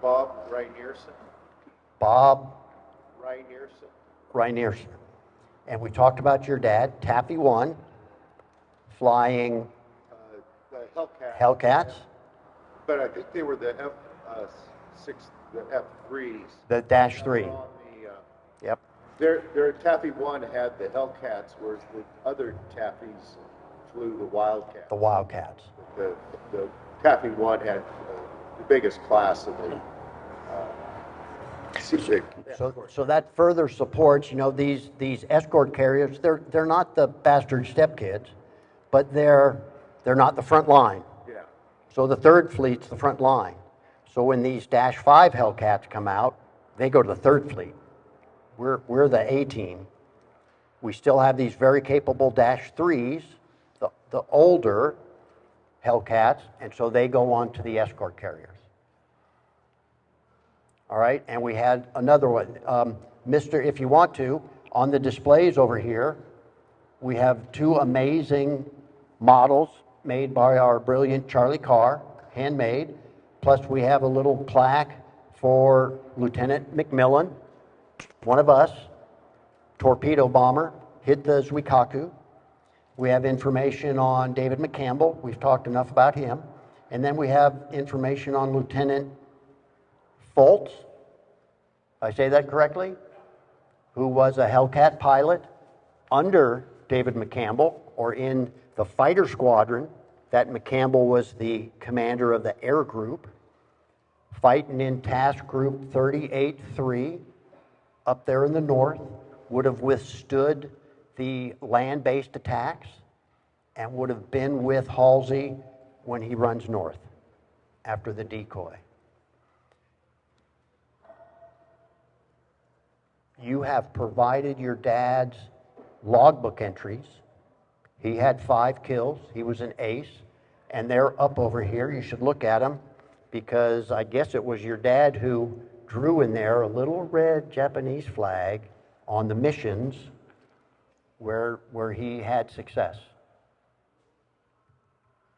Bob Reinierson. Bob Reinierson. Reinierson. And we talked about your dad, Taffy 1, flying The Hellcat. Hellcats, But I think they were the F6, the F3s. the Dash 3. On the, Yep. their Taffy 1 had the Hellcats, whereas the other Taffys flew the Wildcats. The Wildcats. The Taffy 1 had the biggest class of the So that further supports, you know, these escort carriers. They're not the bastard stepkids, but they're not the front line. Yeah. So the third fleet's the front line. So when these Dash 5 Hellcats come out, they go to the third fleet. We're the A team. We still have these very capable Dash 3s, the older Hellcats, and so they go on to the escort carriers. All right, and we had another one. Mr., if you want to, on the displays over here, we have two amazing models made by our brilliant Charlie Carr, handmade, plus we have a little plaque for Lieutenant McMillan, one of us, torpedo bomber, hit the Zuikaku. We have information on David McCampbell. We've talked enough about him. And then we have information on Lieutenant Foltz, I say that correctly, who was a Hellcat pilot under David McCampbell, or in the fighter squadron that McCampbell was the commander of the air group, fighting in task group 38-3 up there in the north, would have withstood the land-based attacks and would have been with Halsey when he runs north after the decoy. You have provided your dad's logbook entries. He had 5 kills. He was an ace. And they're up over here. You should look at them because I guess it was your dad who drew in there a little red Japanese flag on the missions where he had success.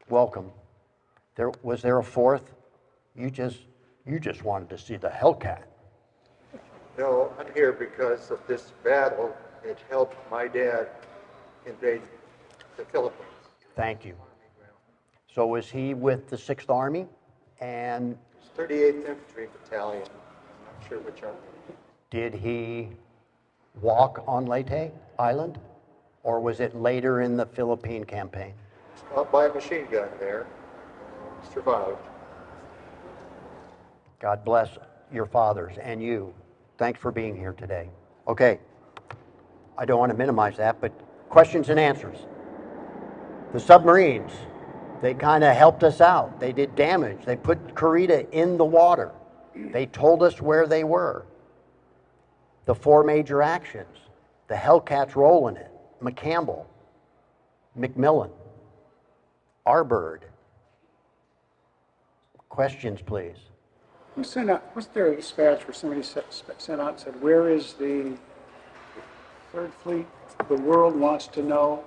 Welcome. Was there a fourth? You just wanted to see the Hellcat. No, I'm here because of this battle. It helped my dad invade the Philippines. Thank you. So was he with the 6th Army? And It's 38th Infantry Battalion. I'm not sure which army. did he walk on Leyte Island? Or was it later in the Philippine campaign? By a machine gun there. Survived. God bless your fathers and you. Thanks for being here today. Okay, I don't want to minimize that, but questions and answers. The submarines, they kind of helped us out. They did damage. They put Kurita in the water. They told us where they were. The 4 major actions, the Hellcats rolling it, McCampbell, McMillan, Arbird. Questions, please. Who sent out, was there a dispatch where somebody sent out and said, where is the Third Fleet? The world wants to know.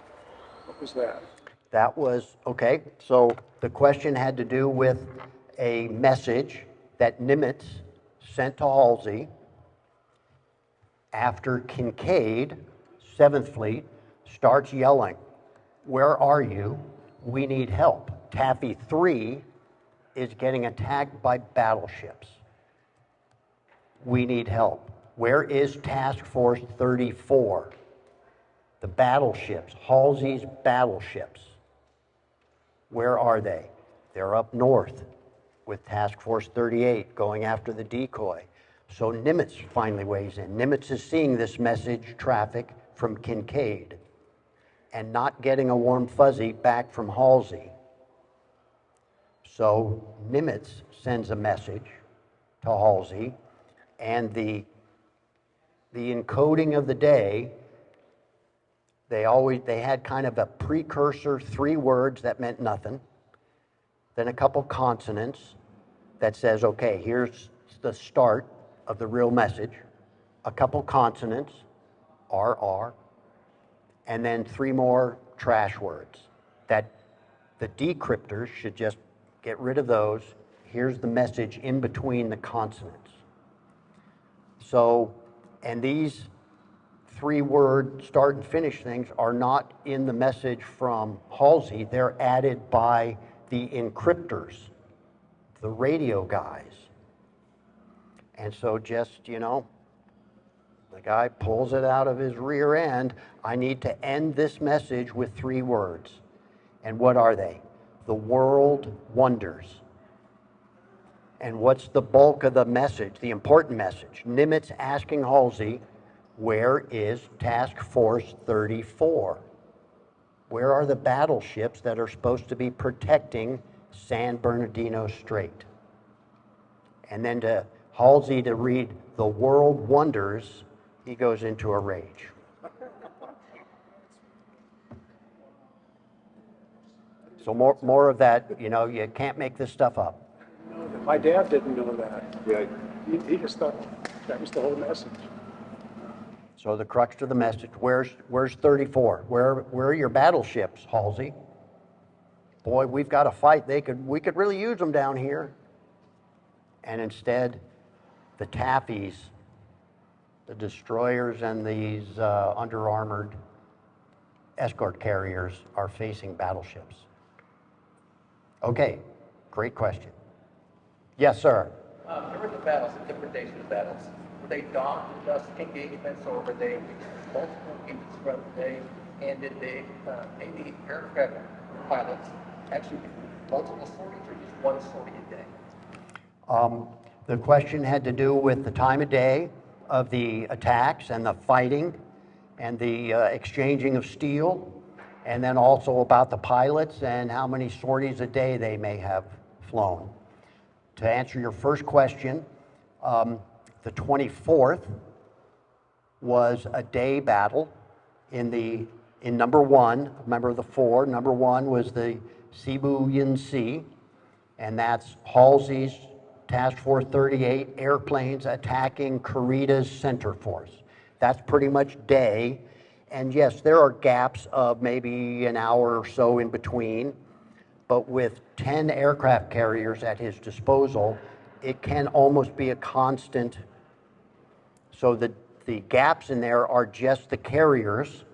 What was that? That was, okay, so the question had to do with a message that Nimitz sent to Halsey after Kincaid, 7th Fleet, starts yelling, "Where are you? We need help." Taffy 3 is getting attacked by battleships. We need help. Where is Task Force 34? The battleships, Halsey's battleships. Where are they? They're up north with Task Force 38 going after the decoy. So Nimitz finally weighs in. Nimitz is seeing this message traffic from Kincaid. and not getting a warm fuzzy back from Halsey. So Nimitz sends a message to Halsey, and the encoding of the day, they had kind of a precursor, 3 words that meant nothing, then a couple consonants that says, okay, here's the start of the real message, a couple consonants, RR, and then 3 more trash words that the decryptors should just get rid of those. Here's the message in between the consonants. So, and these 3-word start and finish things are not in the message from Halsey. They're added by the encryptors, the radio guys. And so just, you know, the guy pulls it out of his rear end. I need to end this message with 3 words. And what are they? The world wonders. And what's the bulk of the message, the important message? Nimitz asking Halsey, where is Task Force 34? Where are the battleships that are supposed to be protecting San Bernardino Strait? And then to Halsey to read the world wonders, he goes into a rage. So more of that, you know, you can't make this stuff up. My dad didn't know that. Yeah, He just thought that was the whole message. So the crux of the message, where's 34? Where are your battleships, Halsey? Boy, we've got to fight. We could really use them down here. And instead, the Taffies, the destroyers and these under-armored escort carriers are facing battleships. Okay, great question. Yes, sir. During the battles, the different days of the battles, were they dawn and dusk engagements, or were they multiple engagements throughout the day? And did they, maybe aircraft pilots actually do multiple sorties or just one sortie a day? The question had to do with the time of day of the attacks and the fighting and the exchanging of steel, and then also about the pilots and how many sorties a day they may have flown. To answer your first question, the 24th was a day battle in number 1. Remember the 4. Number 1 was the Cebu Yin Sea, and that's Halsey's Task Force 38 airplanes attacking Kurita's center force. That's pretty much day. And yes, there are gaps of maybe an hour or so in between, but with 10 aircraft carriers at his disposal, it can almost be a constant. So the gaps in there are just the carriers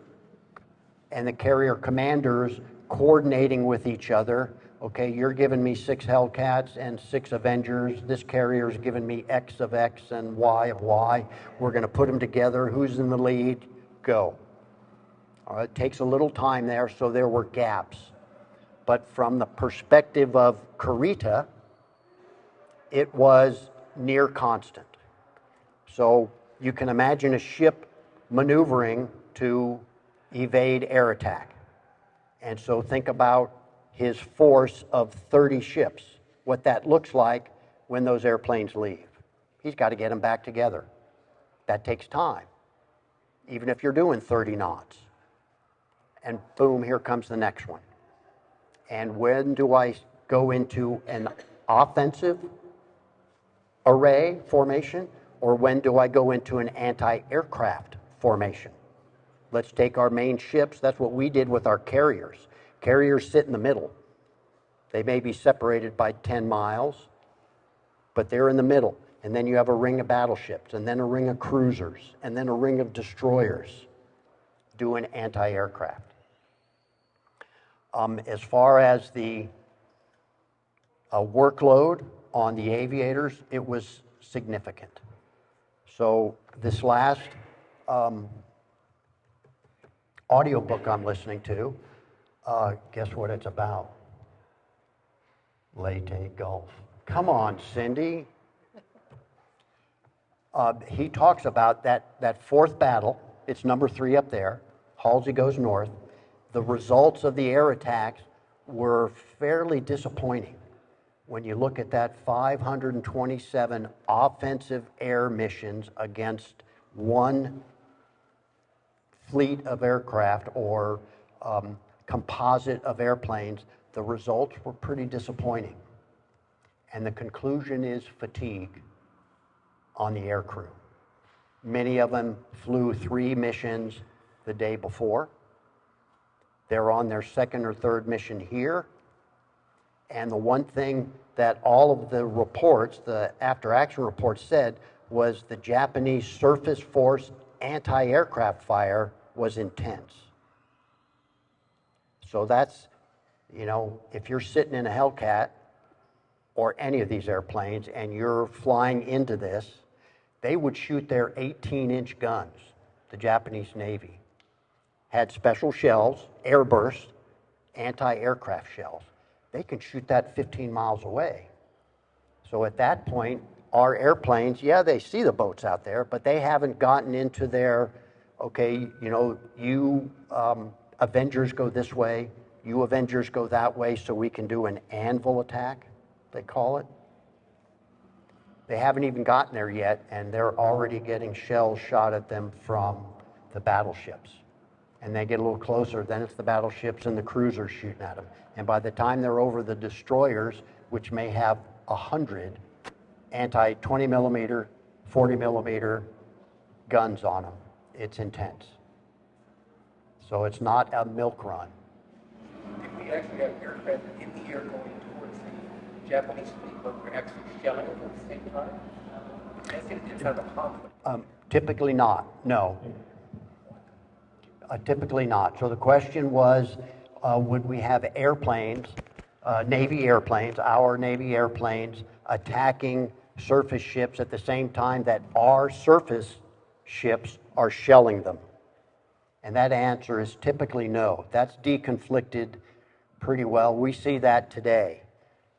and the carrier commanders coordinating with each other. Okay, you're giving me 6 Hellcats and 6 Avengers. This carrier's giving me X of X and Y of Y. We're going to put them together. Who's in the lead? Go. It takes a little time there, so there were gaps. But from the perspective of Kurita, it was near constant. So you can imagine a ship maneuvering to evade air attack. And so think about his force of 30 ships, what that looks like when those airplanes leave. He's got to get them back together. That takes time, even if you're doing 30 knots. And boom, here comes the next one. And when do I go into an offensive array formation, or when do I go into an anti-aircraft formation? Let's take our main ships. That's what we did with our carriers. Carriers sit in the middle. They may be separated by 10 miles, but they're in the middle. And then you have a ring of battleships, and then a ring of cruisers, and then a ring of destroyers doing anti-aircraft. As far as the workload on the aviators, it was significant. So this last audiobook I'm listening to, guess what it's about? Leyte Gulf. Come on, Cindy. He talks about that 4th battle. It's number 3 up there. Halsey goes north. the results of the air attacks were fairly disappointing. When you look at that 527 offensive air missions against one fleet of aircraft or composite of airplanes, the results were pretty disappointing. And the conclusion is fatigue on the air crew. Many of them flew 3 missions the day before. They're on their 2nd or 3rd mission here. And the one thing that all of the reports, the after-action reports said, was the Japanese surface force anti-aircraft fire was intense. So that's, you know, if you're sitting in a Hellcat or any of these airplanes and you're flying into this, they would shoot their 18-inch guns. The Japanese Navy had special shells, airburst, anti-aircraft shells. They can shoot that 15 miles away. So at that point, our airplanes, yeah, they see the boats out there, but they haven't gotten into their, okay, you know, you Avengers go this way, you Avengers go that way, so we can do an anvil attack, they call it. They haven't even gotten there yet, and they're already getting shells shot at them from the battleships. And they get a little closer, then it's the battleships and the cruisers shooting at them. And by the time they're over the destroyers, which may have 100 anti-20 millimeter, 40 millimeter guns on them, it's intense. So it's not a milk run. If we actually have aircraft in the air going towards the Japanese fleet, but we're actually shelling them at the same time, that's kind of a conflict. Typically not, no. Typically not. So the question was, would we have airplanes, Navy airplanes, our Navy airplanes, attacking surface ships at the same time that our surface ships are shelling them? And that answer is typically no. That's deconflicted pretty well. We see that today.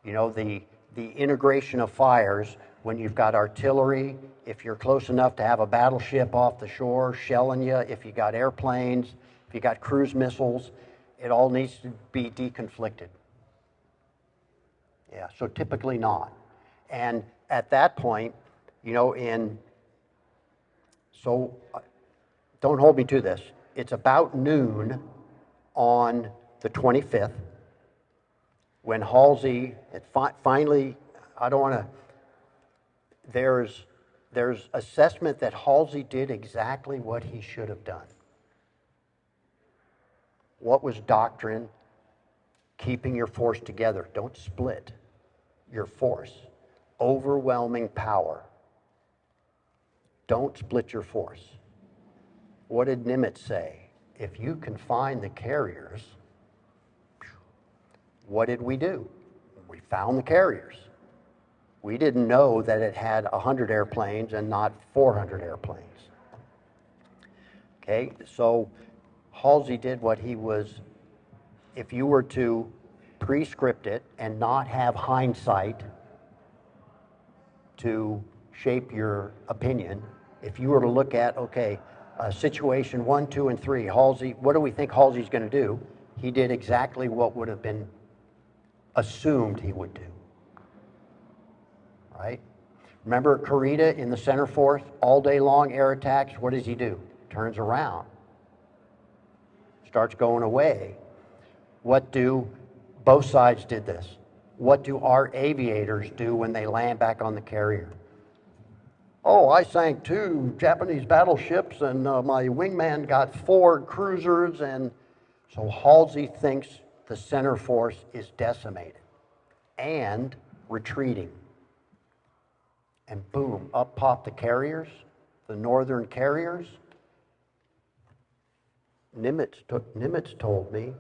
You know, the integration of fires, when you've got artillery, if you're close enough to have a battleship off the shore shelling you, if you got airplanes, if you got cruise missiles, it all needs to be deconflicted. Yeah, so typically not. And at that point, you know, so don't hold me to this. It's about noon on the 25th when Halsey, finally, I don't want to, there's assessment that Halsey did exactly what he should have done. What was doctrine? Keeping your force together. Don't split your force. Overwhelming power. Don't split your force. What did Nimitz say? If you can find the carriers, what did we do? We found the carriers. We didn't know that it had 100 airplanes and not 400 airplanes. Okay, so Halsey did what he was, if you were to pre-script it and not have hindsight to shape your opinion, if you were to look at, okay, situation 1, 2, and 3, Halsey, what do we think Halsey's going to do? He did exactly what would have been assumed he would do. Right? Remember Kurita in the center force, all day long air attacks, what does he do? Turns around, starts going away. What do, both sides did this. What do our aviators do when they land back on the carrier? Oh, I sank 2 Japanese battleships and my wingman got 4 cruisers, and so Halsey thinks the center force is decimated and retreating. And boom, up pop the carriers, the northern carriers. Nimitz told me,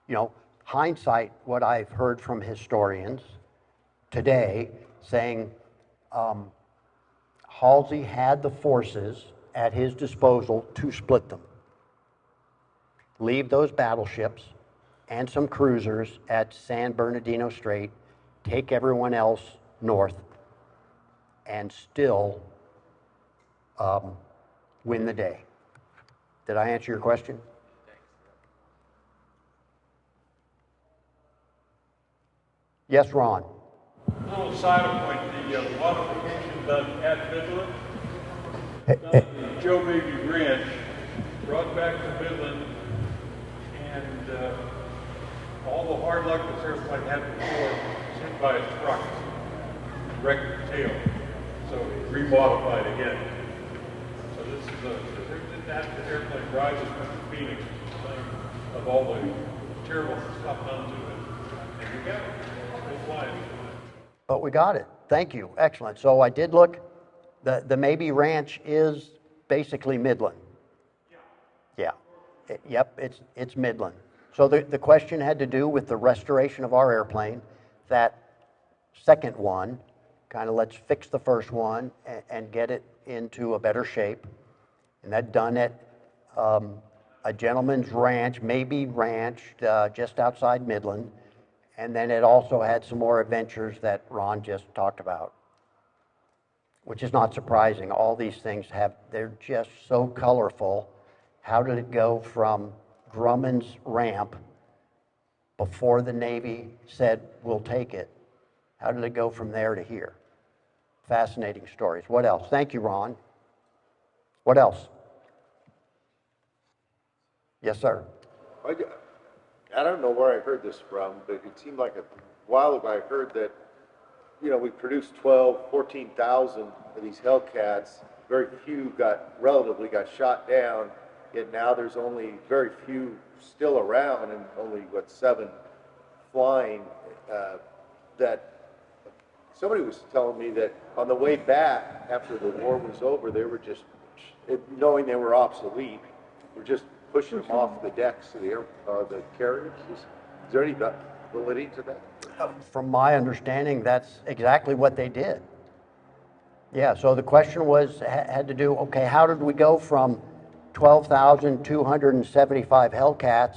you know, hindsight, what I've heard from historians today saying Halsey had the forces at his disposal to split them. Leave those battleships and some cruisers at San Bernardino Strait, take everyone else north, and still win the day. Did I answer your question? Yes, Ron. Little side point, the modification done at Midland, done at the Joe Baby Ranch, brought back to Midland, and all the hard luck this airplane had before was hit by a truck, wrecked the tail, so remodified again. So this is that airplane rises from Phoenix, of all the terrible stuff done to it, and you got it. It's flying. But we got it. Thank you. Excellent. So I did look. The Maybe Ranch is basically Midland. Yeah. Yep, it's Midland. So the question had to do with the restoration of our airplane. That second one, kind of let's fix the first one and get it into a better shape. And that done at a gentleman's ranch, Maybe Ranch, just outside Midland. And then it also had some more adventures that Ron just talked about, which is not surprising. All these things they're just so colorful. How did it go from Grumman's ramp before the Navy said, we'll take it? How did it go from there to here? Fascinating stories. What else? Thank you, Ron. What else? Yes, sir. I don't know where I heard this from, but it seemed like a while ago I heard that, we produced 14,000 of these Hellcats. Very few relatively got shot down, yet now there's only very few still around and only, 7 flying. That somebody was telling me that on the way back after the war was over, they were just, knowing they were obsolete, were just pushing them off the decks of the carriers. Is there any validity to that? From my understanding, that's exactly what they did. Yeah, so the question had to do, okay, how did we go from 12,275 Hellcats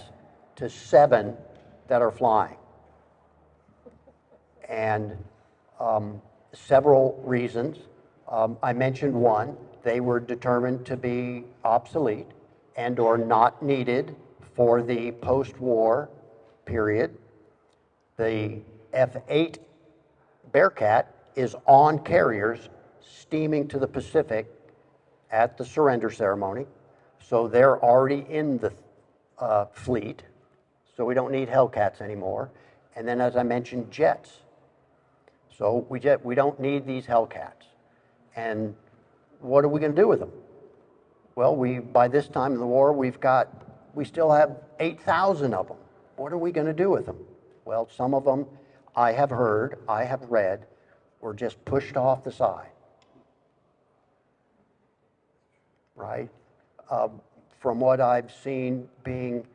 to 7 that are flying? And several reasons. I mentioned one, they were determined to be obsolete and or not needed for the post-war period. The F-8 Bearcat is on carriers steaming to the Pacific at the surrender ceremony. So they're already in the fleet. So we don't need Hellcats anymore. And then, as I mentioned, jets. So we don't need these Hellcats. And what are we going to do with them? Well, by this time in the war, we still have 8,000 of them. What are we going to do with them? Well, some of them, I have heard, I have read, were just pushed off the side. Right? From what I've seen, being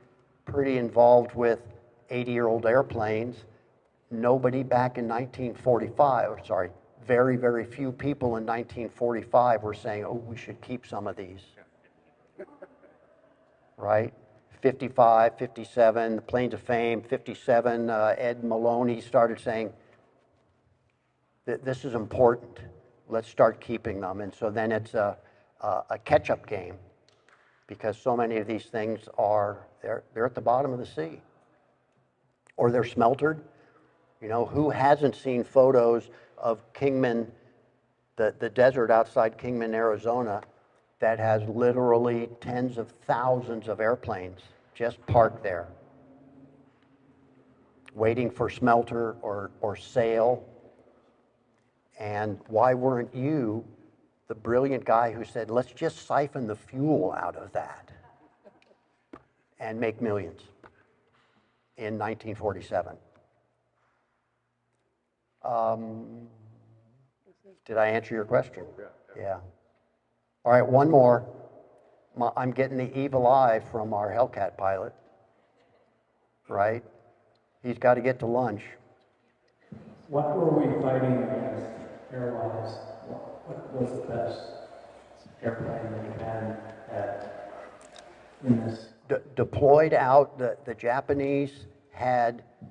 pretty involved with 80-year-old airplanes, nobody back in 1945, very, very few people in 1945 were saying, oh, we should keep some of these. Right? 55, 57, the Planes of Fame, 57, Ed Maloney started saying, this is important. Let's start keeping them. And so then it's a catch-up game because so many of these things they're at the bottom of the sea. Or they're smeltered. Who hasn't seen photos of Kingman, the desert outside Kingman, Arizona, that has literally tens of thousands of airplanes just parked there, waiting for smelter or sale. And why weren't you the brilliant guy who said, let's just siphon the fuel out of that and make millions in 1947? Did I answer your question? Yeah. All right, one more. I'm getting the evil eye from our Hellcat pilot, right? He's got to get to lunch. What were we fighting against airlines? What was the best airplane that you had in this? Deployed out, the Japanese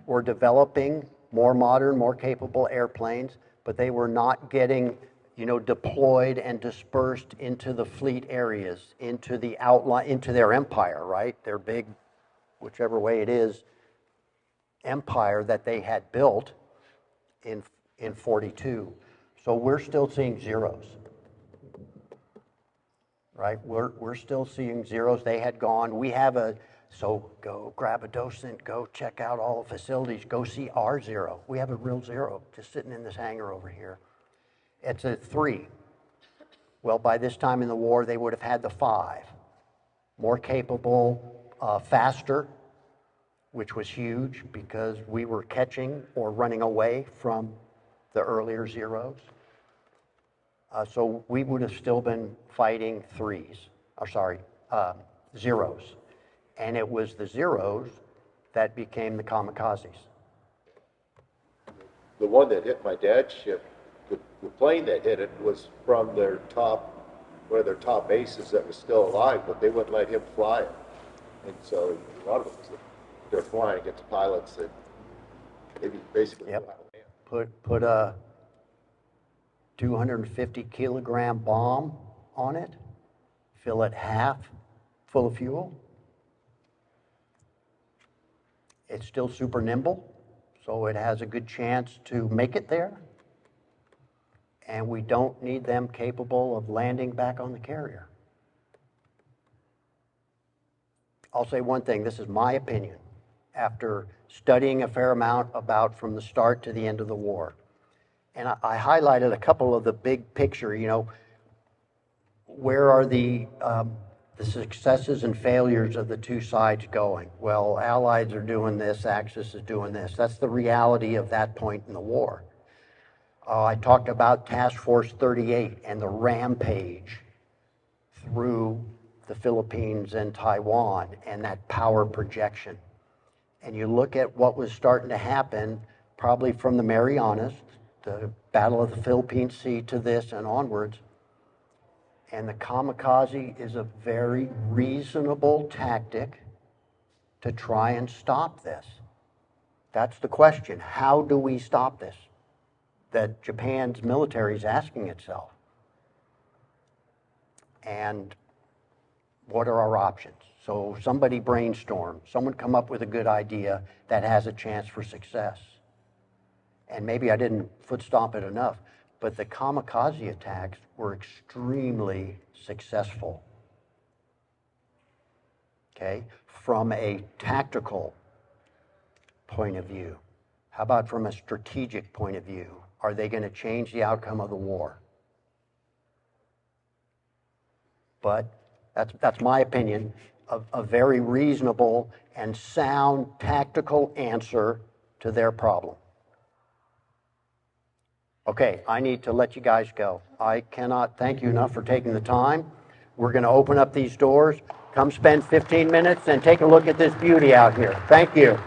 were developing more modern, more capable airplanes, but they were not getting deployed and dispersed into the fleet areas, into the outline, into their empire, right? Their big, whichever way it is, empire that they had built in 42. So we're still seeing zeros, right? We're still seeing zeros. They had gone. We have so go grab a docent, go check out all the facilities, go see our zero. We have a real zero just sitting in this hangar over here. It's a 3. Well, by this time in the war, they would have had the 5. More capable, faster, which was huge because we were catching or running away from the earlier zeros. So we would have still been fighting zeros. And it was the zeros that became the kamikazes. The one that hit my dad's ship, the plane that hit it was from one of their top bases that was still alive, but they wouldn't let him fly it. And so a lot of them, they're flying against pilots that maybe basically put a 250 kilogram bomb on it, fill it half full of fuel. It's still super nimble, so it has a good chance to make it there. And we don't need them capable of landing back on the carrier. I'll say one thing, this is my opinion, after studying a fair amount about from the start to the end of the war. And I highlighted a couple of the big picture, where are the successes and failures of the two sides going? Well, Allies are doing this, Axis is doing this. That's the reality of that point in the war. I talked about Task Force 38 and the rampage through the Philippines and Taiwan and that power projection. And you look at what was starting to happen probably from the Marianas, the Battle of the Philippine Sea to this and onwards. And the kamikaze is a very reasonable tactic to try and stop this. That's the question. How do we stop this? That Japan's military is asking itself. And what are our options? So somebody brainstorm, someone come up with a good idea that has a chance for success. And maybe I didn't foot stomp it enough, but the kamikaze attacks were extremely successful. Okay, from a tactical point of view. How about from a strategic point of view? Are they going to change the outcome of the war? But that's my opinion, a very reasonable and sound tactical answer to their problem. Okay, I need to let you guys go. I cannot thank you enough for taking the time. We're going to open up these doors. Come spend 15 minutes and take a look at this beauty out here. Thank you.